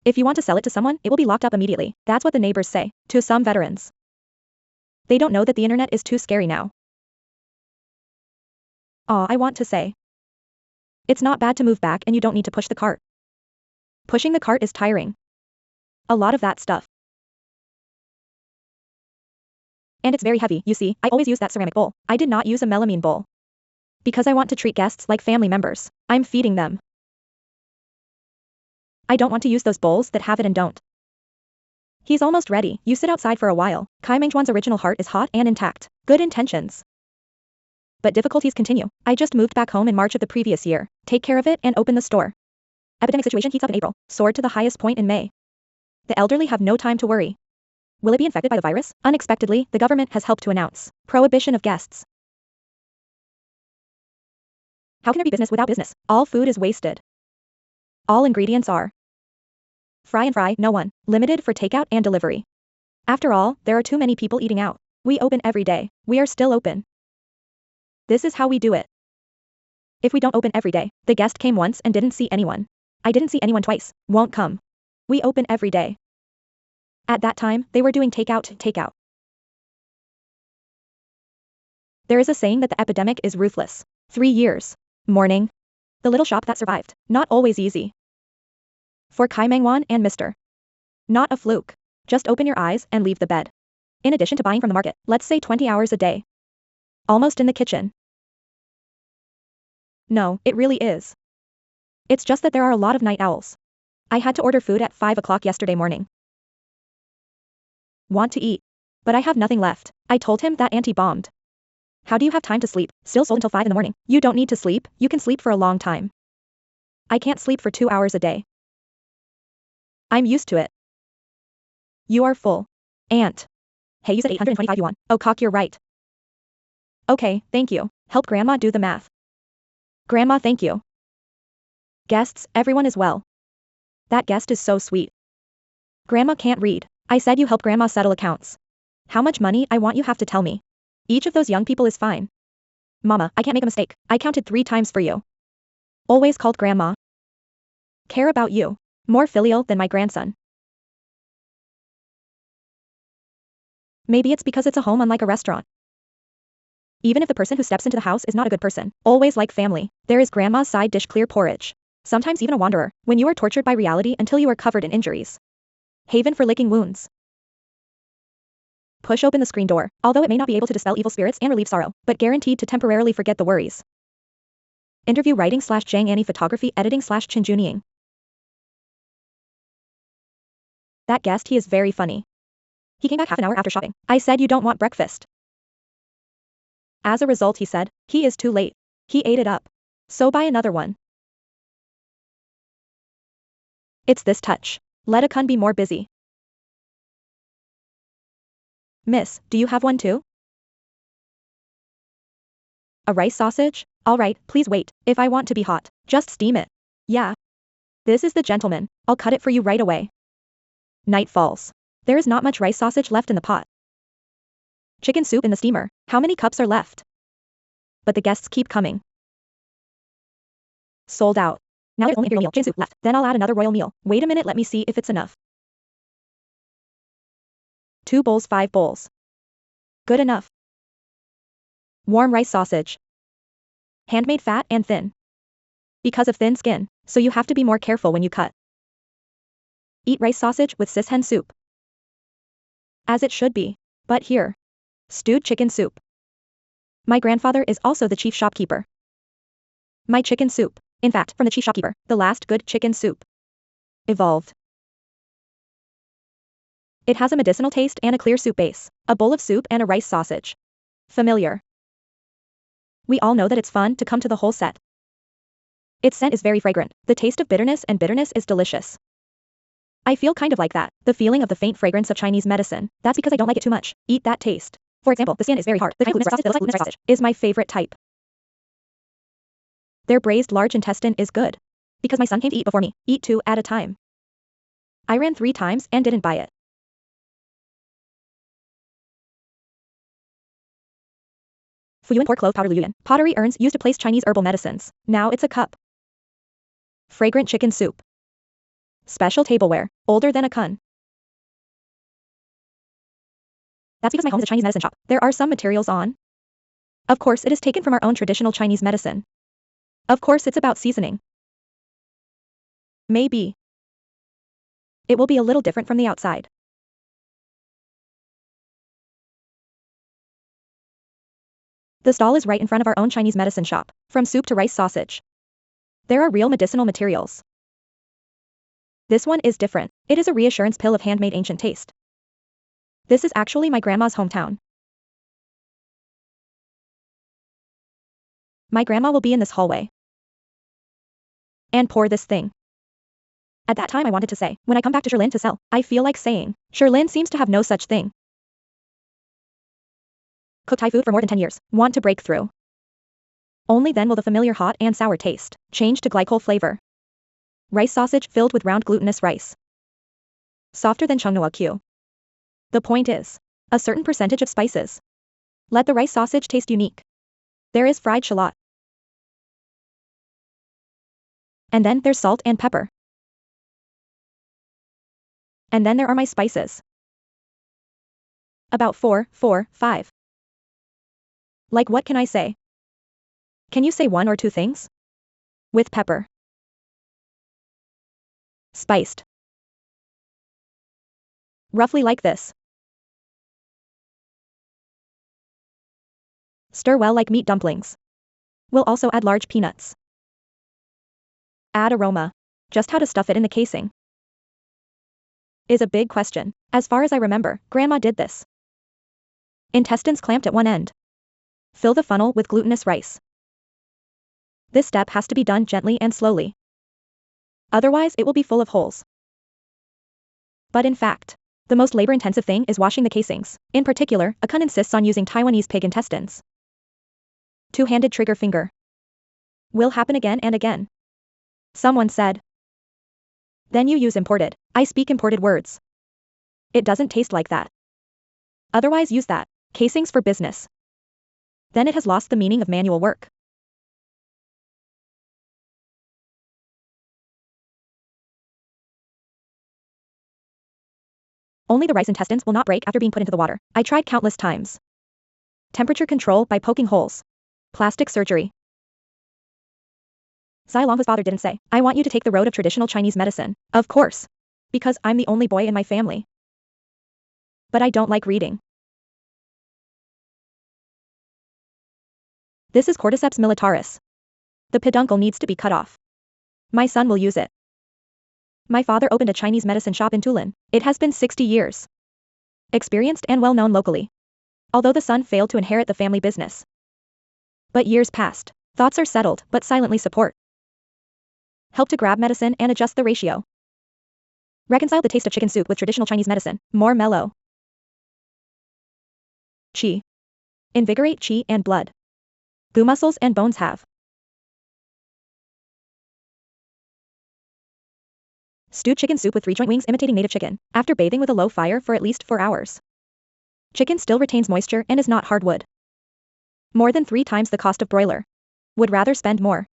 If you want to sell it to someone, it will be locked up immediately. That's what the neighbors say. To some veterans. They don't know that the internet is too scary now. I want to say. It's not bad to move back and you don't need to push the cart. Pushing the cart is tiring. A lot of that stuff. And it's very heavy, you see. I always use that ceramic bowl. I did not use a melamine bowl. Because I want to treat guests like family members. I'm feeding them. I don't want to use those bowls that have it and don't. He's almost ready. You sit outside for a while. Kai Mengjuan's original heart is hot and intact. Good intentions. But difficulties continue. I just moved back home in March of the previous year. Take care of it and open the store. Epidemic situation heats up in April. Soared to the highest point in May. The elderly have no time to worry. Will it be infected by the virus? Unexpectedly, the government has helped to announce prohibition of guests. How can there be business without business? All food is wasted. All ingredients are fry and fry, no one. Limited for takeout and delivery. After all, there are too many people eating out. We open every day. We are still open. This is how we do it. If we don't open every day, the guest came once and didn't see anyone. I didn't see anyone twice, won't come. We open every day. At that time, they were doing takeout. There is a saying that the epidemic is ruthless. 3 years. Morning. The little shop that survived. Not always easy. For Kai Mengwan and Mr. Not a fluke. Just open your eyes and leave the bed. In addition to buying from the market, let's say 20 hours a day. Almost in the kitchen. No, it really is. It's just that there are a lot of night owls. I had to order food at 5 o'clock yesterday morning. Want to eat. But I have nothing left. I told him that Auntie bombed. How do you have time to sleep? Still sold until 5 in the morning. You don't need to sleep, you can sleep for a long time. I can't sleep for 2 hours a day. I'm used to it. You are full. Aunt. Hey, you said 825 yuan. Oh, cock, you're right. Okay, thank you. Help Grandma do the math. Grandma, thank you. Guests, everyone is well. That guest is so sweet. Grandma can't read. I said you help Grandma settle accounts. How much money I want you have to tell me. Each of those young people is fine. Mama, I can't make a mistake. I counted 3 times for you. Always called Grandma. Care about you. More filial than my grandson. Maybe it's because it's a home unlike a restaurant. Even if the person who steps into the house is not a good person, always like family, there is Grandma's side dish clear porridge. Sometimes even a wanderer, when you are tortured by reality until you are covered in injuries. Haven for licking wounds. Push open the screen door, although it may not be able to dispel evil spirits and relieve sorrow, but guaranteed to temporarily forget the worries. Interview writing / Jang Annie photography editing / Chinjunying. That guest, he is very funny. He came back half an hour after shopping. I said you don't want breakfast. As a result, he said, he is too late. He ate it up. So buy another one. It's this touch. Let a kun be more busy. Miss, do you have one too? A rice sausage? Alright, please wait. If I want to be hot, just steam it. Yeah. This is the gentleman. I'll cut it for you right away. Night falls. There is not much rice sausage left in the pot. Chicken soup in the steamer. How many cups are left? But the guests keep coming. Sold out. Now there's only imperial meal, chicken soup left. Then I'll add another royal meal. Wait a minute, let me see if it's enough. 2 bowls, 5 bowls. Good enough. Warm rice sausage. Handmade fat and thin. Because of thin skin, so you have to be more careful when you cut. Eat rice sausage with cis hen soup. As it should be. But here. Stewed chicken soup. My grandfather is also the chief shopkeeper. My chicken soup. In fact, from the chief shopkeeper, the last good chicken soup evolved. It has a medicinal taste and a clear soup base, a bowl of soup and a rice sausage. Familiar. We all know that it's fun to come to the whole set. Its scent is very fragrant. The taste of bitterness is delicious. I feel kind of like that, the feeling of the faint fragrance of Chinese medicine. That's because I don't like it too much. Eat that taste. For example, the skin is very hard. The glutinous sausage is my favorite type. Their braised large intestine is good. Because my son came to eat before me. Eat 2 at a time. I ran 3 times and didn't buy it. Fuyuan pork clove powder Luyuan. Pottery urns used to place Chinese herbal medicines. Now it's a cup. Fragrant chicken soup. Special tableware. Older than a kun. That's because my home is a Chinese medicine shop. There are some materials on. Of course, it is taken from our own traditional Chinese medicine. Of course, it's about seasoning. Maybe. It will be a little different from the outside. The stall is right in front of our own Chinese medicine shop. From soup to rice sausage. There are real medicinal materials. This one is different. It is a reassurance pill of handmade ancient taste. This is actually my grandma's hometown. My grandma will be in this hallway. And pour this thing. At that time I wanted to say, when I come back to Shirlin to sell, I feel like saying, Shirlin seems to have no such thing. Cooked Thai food for more than 10 years, want to break through. Only then will the familiar hot and sour taste change to glycol flavor. Rice sausage filled with round glutinous rice. Softer than Chungnoa Q. The point is, a certain percentage of spices. Let the rice sausage taste unique. There is fried shallot. And then there's salt and pepper. And then there are my spices. About 4, 5. Like what can I say? Can you say one or two things? With pepper. Spiced. Roughly like this. Stir well like meat dumplings. We'll also add large peanuts. Add aroma. Just how to stuff it in the casing is a big question. As far as I remember, Grandma did this. Intestines clamped at one end. Fill the funnel with glutinous rice. This step has to be done gently and slowly. Otherwise it will be full of holes. But in fact, the most labor-intensive thing is washing the casings. In particular, Akun insists on using Taiwanese pig intestines. Two-handed trigger finger. Will happen again and again. Someone said. Then you use imported. I speak imported words. It doesn't taste like that. Otherwise use that. Casings for business. Then it has lost the meaning of manual work. Only the rice intestines will not break after being put into the water. I tried countless times. Temperature control by poking holes. Plastic surgery. Xai Longhua's father didn't say, I want you to take the road of traditional Chinese medicine. Of course. Because I'm the only boy in my family. But I don't like reading. This is Cordyceps militaris. The peduncle needs to be cut off. My son will use it. My father opened a Chinese medicine shop in Tulin. It has been 60 years. Experienced and well known locally. Although the son failed to inherit the family business. But years passed. Thoughts are settled, but silently support. Help to grab medicine and adjust the ratio. Reconcile the taste of chicken soup with traditional Chinese medicine. More mellow. Qi. Invigorate qi and blood. Gu muscles and bones have. Stewed chicken soup with 3-joint wings imitating native chicken, after bathing with a low fire for at least 4 hours. Chicken still retains moisture and is not hardwood. More than 3 times the cost of broiler. Would rather spend more.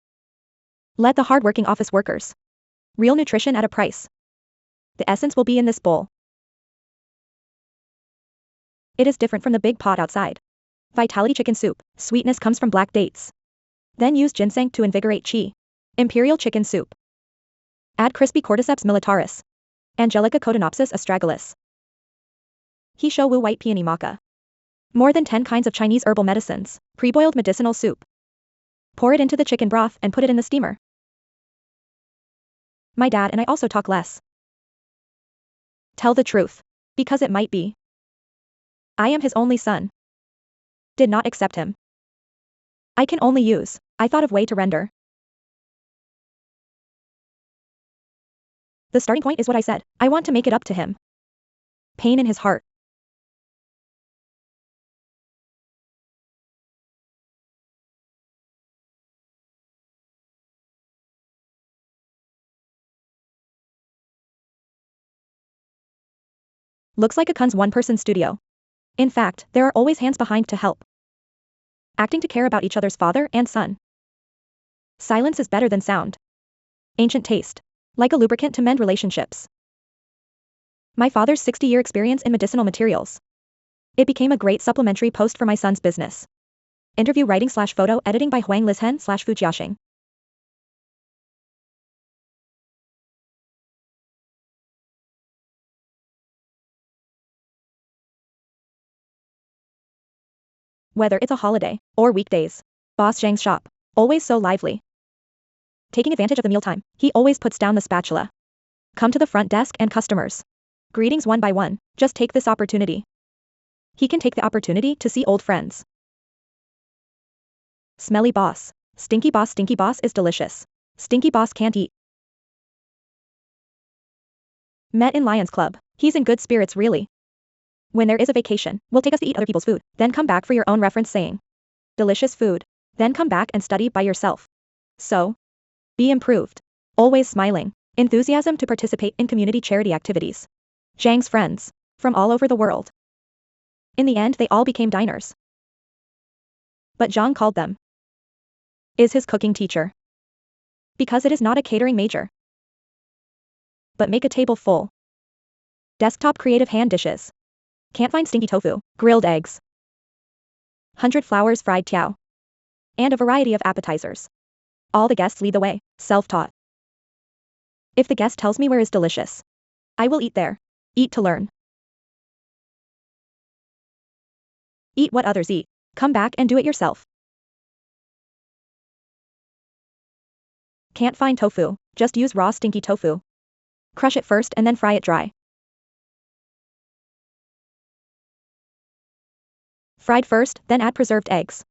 Let the hard-working office workers. Real nutrition at a price. The essence will be in this bowl. It is different from the big pot outside. Vitality chicken soup. Sweetness comes from black dates. Then use ginseng to invigorate qi. Imperial chicken soup. Add crispy Cordyceps militaris. Angelica Cotinopsis astragalus. Hisho Wu white peony maca. More than 10 kinds of Chinese herbal medicines. Pre-boiled medicinal soup. Pour it into the chicken broth and put it in the steamer. My dad and I also talk less. Tell the truth. Because it might be. I am his only son. Did not accept him. I can only use. I thought of way to render. The starting point is what I said. I want to make it up to him. Pain in his heart. Looks like Akun's one-person studio. In fact, there are always hands behind to help. Acting to care about each other's father and son. Silence is better than sound. Ancient taste. Like a lubricant to mend relationships. My father's 60-year experience in medicinal materials. It became a great supplementary post for my son's business. Interview writing / photo editing by Huang Lizhen / Fujiaxing. Whether it's a holiday or weekdays. Boss Zhang's shop. Always so lively. Taking advantage of the mealtime, he always puts down the spatula. Come to the front desk and customers. Greetings one by one, just take this opportunity. He can take the opportunity to see old friends. Smelly boss. Stinky boss is delicious. Stinky boss can't eat. Met in Lions Club. He's in good spirits really. When there is a vacation, we'll take us to eat other people's food, then come back for your own reference saying. Delicious food. Then come back and study by yourself. So. Be improved. Always smiling. Enthusiasm to participate in community charity activities. Zhang's friends. From all over the world. In the end they all became diners. But Zhang called them. Is his cooking teacher. Because it is not a catering major. But make a table full. Desktop creative hand dishes. Can't find stinky tofu, grilled eggs. 100 flowers fried tiao. And a variety of appetizers. All the guests lead the way, self-taught. If the guest tells me where is delicious, I will eat there. Eat to learn. Eat what others eat. Come back and do it yourself. Can't find tofu, just use raw stinky tofu. Crush it first and then fry it dry. Fried first, then add preserved eggs.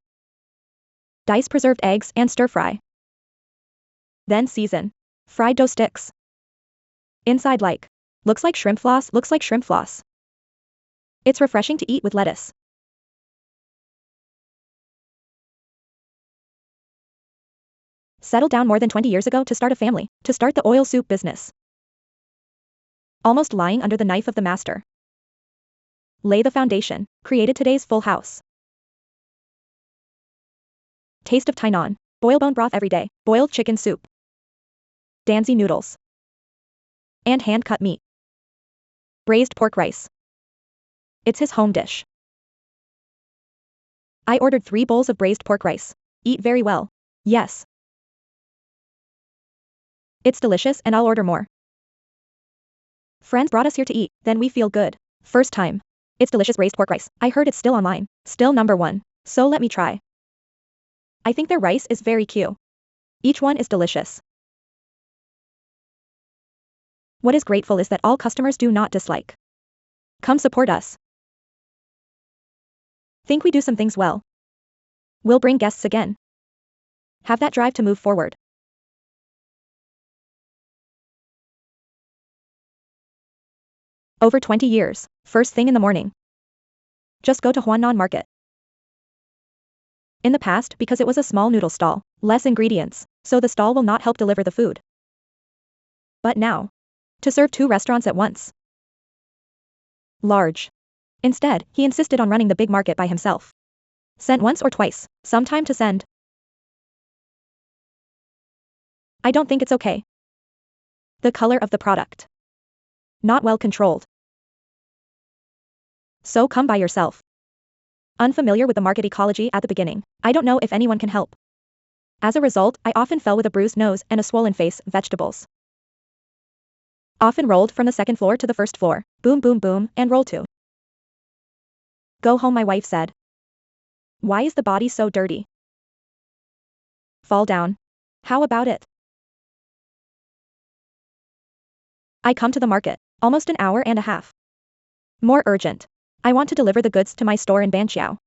Dice preserved eggs and stir fry. Then season. Fried dough sticks. Inside like. Looks like shrimp floss. It's refreshing to eat with lettuce. Settled down more than 20 years ago to start a family, to start the oil soup business. Almost lying under the knife of the master. Lay the foundation, created today's full house. Taste of Tainan. Boil bone broth every day, boiled chicken soup. Danzi noodles. And hand-cut meat. Braised pork rice. It's his home dish. I ordered 3 bowls of braised pork rice. Eat very well. Yes. It's delicious and I'll order more. Friends brought us here to eat, then we feel good. First time. It's delicious braised pork rice. I heard it's still online. Still #1. So let me try. I think their rice is very cute. Each one is delicious. What is grateful is that all customers do not dislike. Come support us. Think we do some things well. We'll bring guests again. Have that drive to move forward. Over 20 years, first thing in the morning. Just go to Huanan Market. In the past, because it was a small noodle stall, less ingredients, so the stall will not help deliver the food. But now, to serve 2 restaurants at once. Large. Instead, he insisted on running the big market by himself. Sent once or twice, some time to send. I don't think it's okay. The color of the product. Not well controlled. So come by yourself. Unfamiliar with the market ecology at the beginning, I don't know if anyone can help. As a result, I often fell with a bruised nose and a swollen face, vegetables. Often rolled from the 2nd floor to the 1st floor, boom boom boom, and roll to. Go home, my wife said. Why is the body so dirty? Fall down. How about it? I come to the market, almost an hour and a half. More urgent. I want to deliver the goods to my store in Banqiao.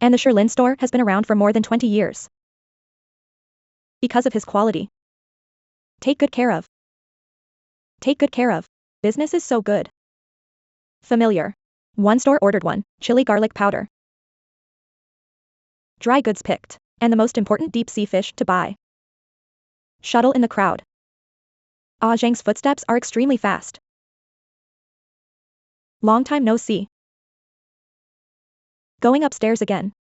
And the Shilin store has been around for more than 20 years. Because of his quality. Take good care of. Take good care of. Business is so good. Familiar. One store ordered 1 chili garlic powder. Dry goods picked. And the most important deep sea fish to buy. Shuttle in the crowd. Ah Zhang's footsteps are extremely fast. Long time no see. Going upstairs again.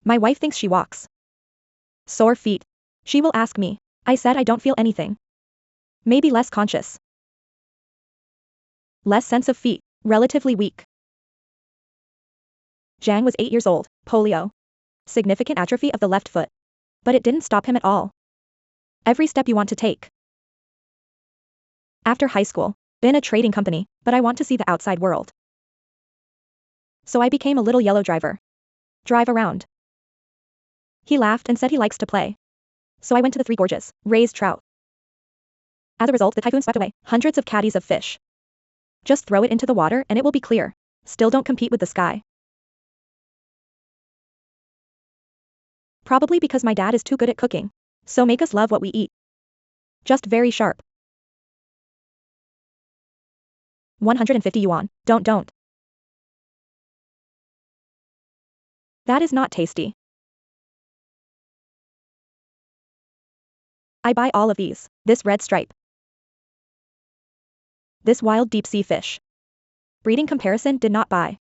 My wife thinks she walks. Sore feet. She will ask me. I said I don't feel anything. Maybe less conscious. Less sense of feet, relatively weak. Zhang was 8 years old, polio. Significant atrophy of the left foot. But it didn't stop him at all. Every step you want to take. After high school, been a trading company, but I want to see the outside world. So I became a little yellow driver. Drive around. He laughed and said he likes to play. So I went to the 3 Gorges, raised trout. As a result, the typhoon swept away hundreds of caddies of fish. Just throw it into the water and it will be clear. Still don't compete with the sky. Probably because my dad is too good at cooking. So make us love what we eat. Just very sharp. 150 yuan. Don't. That is not tasty. I buy all of these. This red stripe. This wild deep sea fish. Breeding comparison did not buy.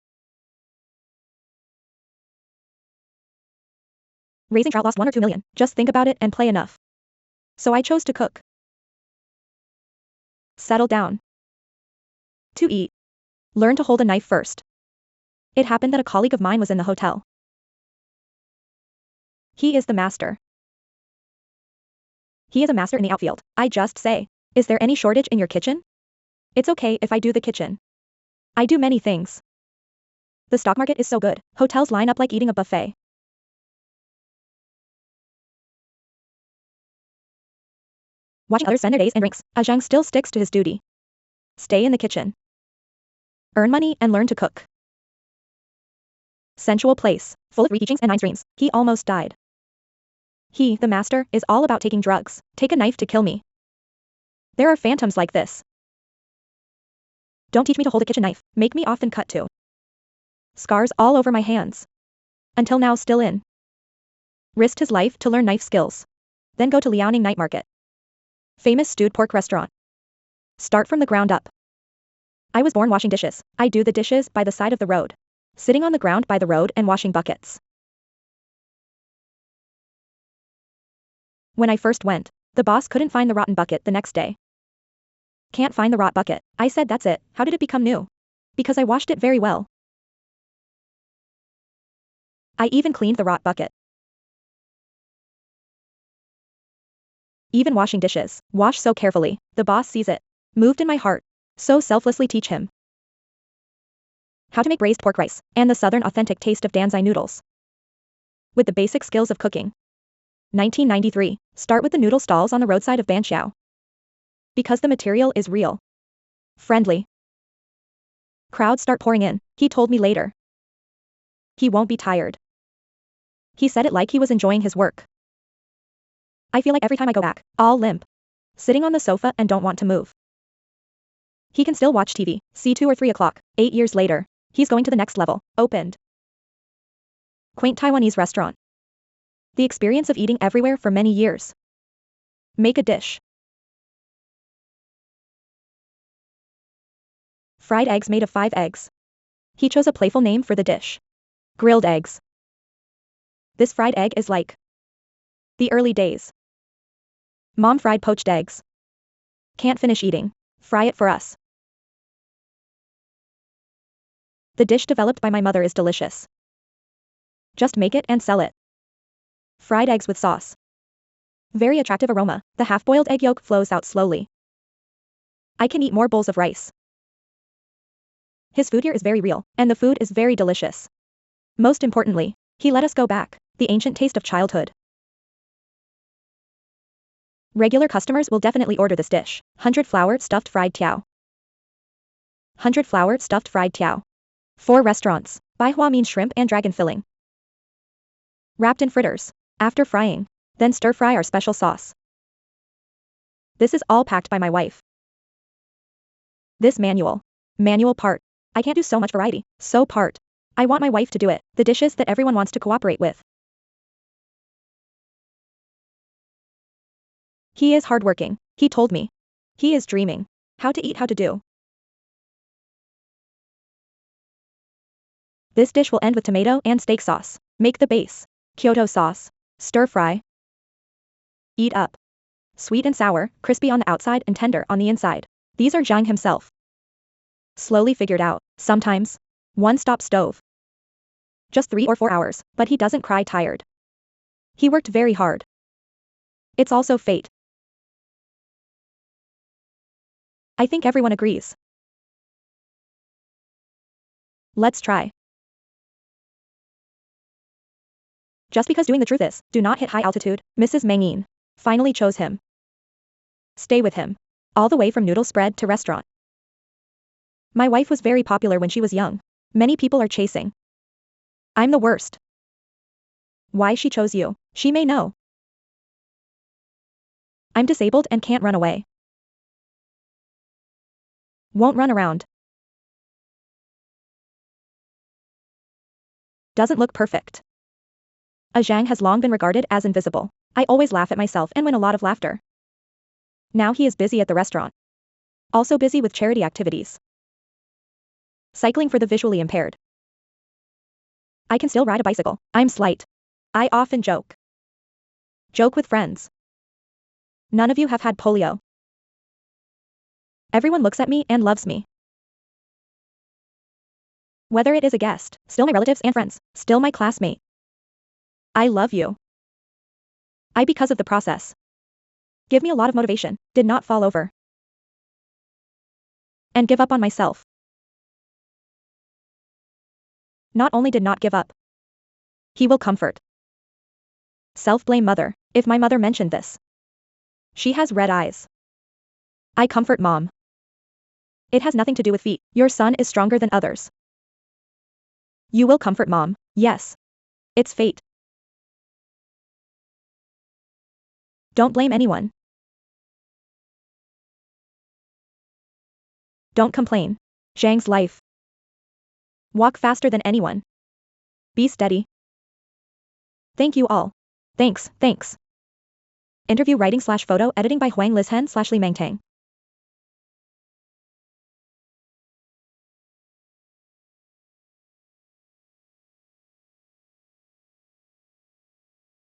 Raising trout lost 1 or 2 million. Just think about it and play enough. So I chose to cook. Settle down. To eat. Learn to hold a knife first. It happened that a colleague of mine was in the hotel. He is the master. He is a master in the outfield. I just say, is there any shortage in your kitchen? It's okay if I do the kitchen. I do many things. The stock market is so good. Hotels line up like eating a buffet. Watching others spend their days in drinks, Zhang still sticks to his duty. Stay in the kitchen. Earn money and learn to cook. Sensual place, full of reteachings and 9 streams. He almost died. He, the master, is all about taking drugs. Take a knife to kill me. There are phantoms like this. Don't teach me to hold a kitchen knife. Make me often cut too. Scars all over my hands. Until now still in. Risked his life to learn knife skills. Then go to Liaoning night market. Famous stewed pork restaurant. Start from the ground up. I was born washing dishes. I do the dishes by the side of the road. Sitting on the ground by the road and washing buckets. When I first went, the boss couldn't find the rotten bucket the next day. Can't find the rot bucket. I said that's it. How did it become new? Because I washed it very well. I even cleaned the rot bucket. Even washing dishes. Wash so carefully. The boss sees it. Moved in my heart. So selflessly teach him. How to make braised pork rice, and the southern authentic taste of danzai noodles. With the basic skills of cooking. 1993. Start with the noodle stalls on the roadside of Banqiao. Because the material is real. Friendly. Crowds start pouring in, he told me later. He won't be tired. He said it like he was enjoying his work. I feel like every time I go back, I'll limp. Sitting on the sofa and don't want to move. He can still watch TV, see 2 or 3 o'clock, 8 years later. He's going to the next level. Opened. Quaint Taiwanese restaurant. The experience of eating everywhere for many years. Make a dish. Fried eggs made of 5 eggs. He chose a playful name for the dish. Grilled eggs. This fried egg is like the early days. Mom fried poached eggs. Can't finish eating. Fry it for us. The dish developed by my mother is delicious. Just make it and sell it. Fried eggs with sauce. Very attractive aroma. The half-boiled egg yolk flows out slowly. I can eat more bowls of rice. His food here is very real, and the food is very delicious. Most importantly, he let us go back, the ancient taste of childhood. Regular customers will definitely order this dish. 100 flour stuffed fried tiao. 100 flour stuffed fried tiao. 4 restaurants. Bai Hua means shrimp and dragon filling. Wrapped in fritters. After frying, then stir fry our special sauce. This is all packed by my wife. This manual part. I can't do so much variety, so part. I want my wife to do it, the dishes that everyone wants to cooperate with. He is hardworking, he told me. He is dreaming. How to eat, how to do. This dish will end with tomato and steak sauce. Make the base. Kyoto sauce. Stir fry. Eat up. Sweet and sour, crispy on the outside and tender on the inside. These are Zhang himself. Slowly figured out. Sometimes. One-stop stove. Just 3 or 4 hours, but he doesn't cry tired. He worked very hard. It's also fate. I think everyone agrees. Let's try. Just because doing the truth is, do not hit high altitude, Mrs. Mengyin finally chose him. Stay with him. All the way from noodle spread to restaurant. My wife was very popular when she was young. Many people are chasing. I'm the worst. Why she chose you, she may know. I'm disabled and can't run away. Won't run around. Doesn't look perfect. A Zhang has long been regarded as invisible. I always laugh at myself and win a lot of laughter. Now he is busy at the restaurant. Also busy with charity activities. Cycling for the visually impaired. I can still ride a bicycle. I'm slight. I often joke. Joke with friends. None of you have had polio. Everyone looks at me and loves me. Whether it is a guest, still my relatives and friends, still my classmate. I love you. I because of the process. Give me a lot of motivation, did not fall over. And give up on myself. Not only did not give up. He will comfort. Self-blame mother, if my mother mentioned this. She has red eyes. I comfort mom. It has nothing to do with feet. Your son is stronger than others. You will comfort mom, yes. It's fate. Don't blame anyone. Don't complain. Zhang's life. Walk faster than anyone. Be steady. Thank you all. Thanks. Interview writing / photo editing by Huang Lizhen / Li Mangtang.